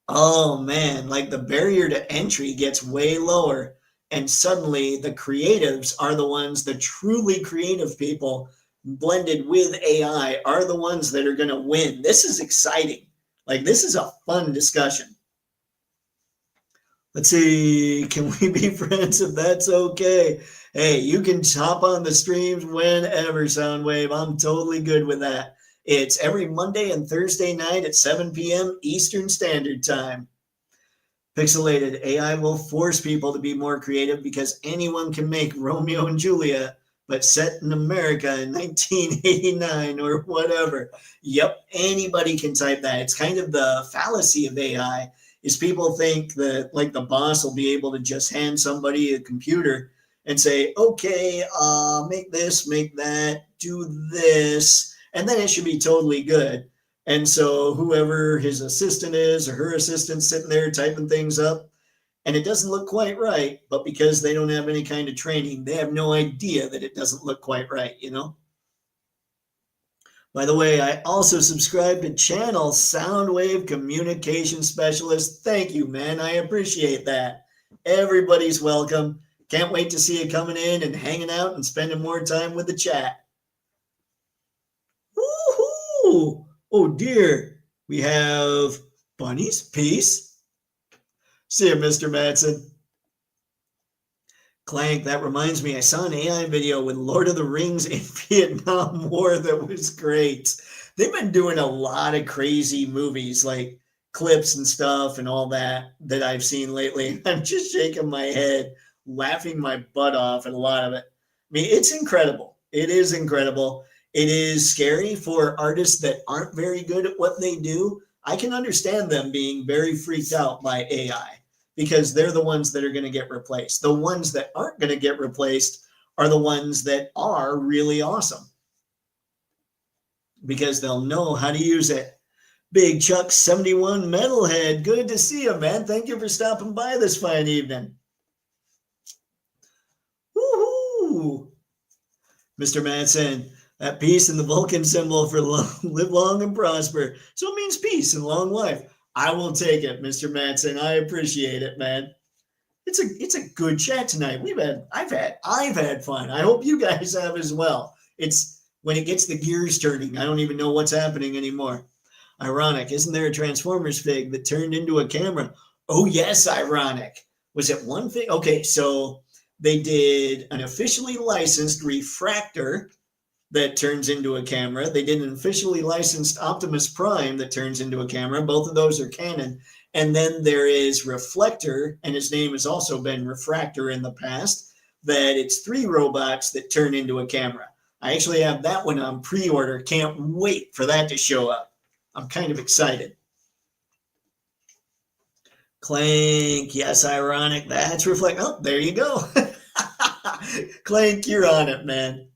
[SPEAKER 1] Oh man, like the barrier to entry gets way lower. And suddenly the creatives are the ones, the truly creative people blended with AI are the ones that are going to win. This is exciting. Like, this is a fun discussion. Let's see, can we be friends if that's okay? Hey, you can hop on the streams whenever, Soundwave. I'm totally good with that. It's every Monday and Thursday night at 7 p.m. Eastern Standard Time. Pixelated AI will force people to be more creative because anyone can make Romeo and Juliet, but set in America in 1989 or whatever. Yep, anybody can type that. It's kind of the fallacy of AI is people think that like the boss will be able to just hand somebody a computer and say, okay, make this, make that, do this, and then it should be totally good. And so whoever his assistant is or her assistant sitting there typing things up, and it doesn't look quite right, but because they don't have any kind of training, they have no idea that it doesn't look quite right, you know? By the way, I also subscribe to channel Soundwave Communication Specialist. Thank you, man. I appreciate that. Everybody's welcome. Can't wait to see you coming in and hanging out and spending more time with the chat. Woohoo! Oh dear, we have bunnies. Peace. See you, Mr. Madsen. Clank, that reminds me, I saw an AI video with Lord of the Rings in Vietnam War that was great. They've been doing a lot of crazy movies, like clips and stuff and all that that I've seen lately. I'm just shaking my head, laughing my butt off at a lot of it. I mean, it's incredible. It is incredible. It is scary for artists that aren't very good at what they do. I can understand them being very freaked out by AI because they're the ones that are going to get replaced. The ones that aren't going to get replaced are the ones that are really awesome because they'll know how to use it. Big Chuck 71 Metalhead, good to see you, man. Thank you for stopping by this fine evening. Woohoo! Mr. Madsen, that peace and the Vulcan symbol for live long and prosper. So it means peace and long life. I will take it, Mr. Madsen. I appreciate it, man. It's a good chat tonight. I've had fun. I hope you guys have as well. It's when it gets the gears turning. I don't even know what's happening anymore. Ironic, isn't there a Transformers fig that turned into a camera? Oh yes, ironic. Was it one fig? Okay, so they did an officially licensed refractor that turns into a camera. They did an officially licensed Optimus Prime that turns into a camera. Both of those are canon. And then there is Reflector, and his name has also been Refractor in the past, that it's 3 robots that turn into a camera. I actually have that one on pre-order. Can't wait for that to show up. I'm kind of excited. Clank, yes, ironic. That's Reflect. Oh, there you go. Clank, you're on it, man.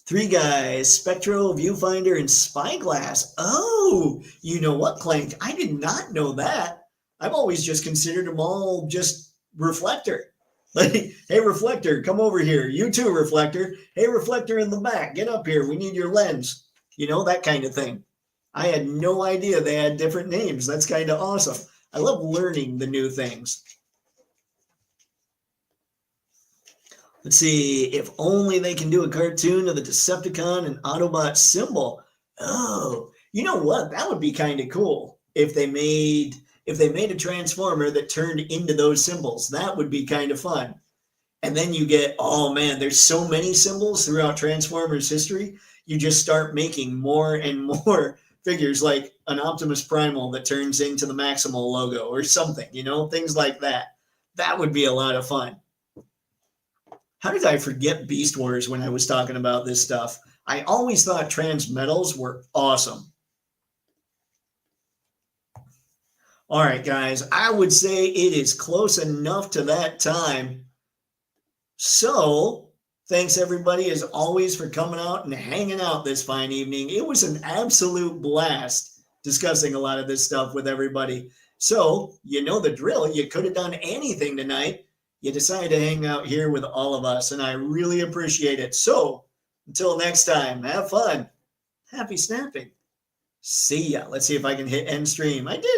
[SPEAKER 1] 3 guys, Spectro, Viewfinder, and Spyglass. Oh, you know what, Clank? I did not know that. I've always just considered them all just Reflector. Like, hey, Reflector, come over here. You too, Reflector. Hey, Reflector in the back, get up here. We need your lens. You know, that kind of thing. I had no idea they had different names. That's kind of awesome. I love learning the new things. Let's see, if only they can do a cartoon of the Decepticon and Autobot symbol. Oh, you know what? That would be kind of cool if they made a Transformer that turned into those symbols. That would be kind of fun. And then you get, oh man, there's so many symbols throughout Transformers history. You just start making more and more figures, like an Optimus Primal that turns into the Maximal logo or something, you know, things like that. That would be a lot of fun. How did I forget Beast Wars when I was talking about this stuff? I always thought Transmetals were awesome. All right, guys, I would say it is close enough to that time. So, thanks everybody as always for coming out and hanging out this fine evening. It was an absolute blast discussing a lot of this stuff with everybody. So, you know the drill. You could have done anything tonight. You decided to hang out here with all of us, and I really appreciate it. So, until next time, have fun. Happy snapping. See ya. Let's see if I can hit end stream. I did it.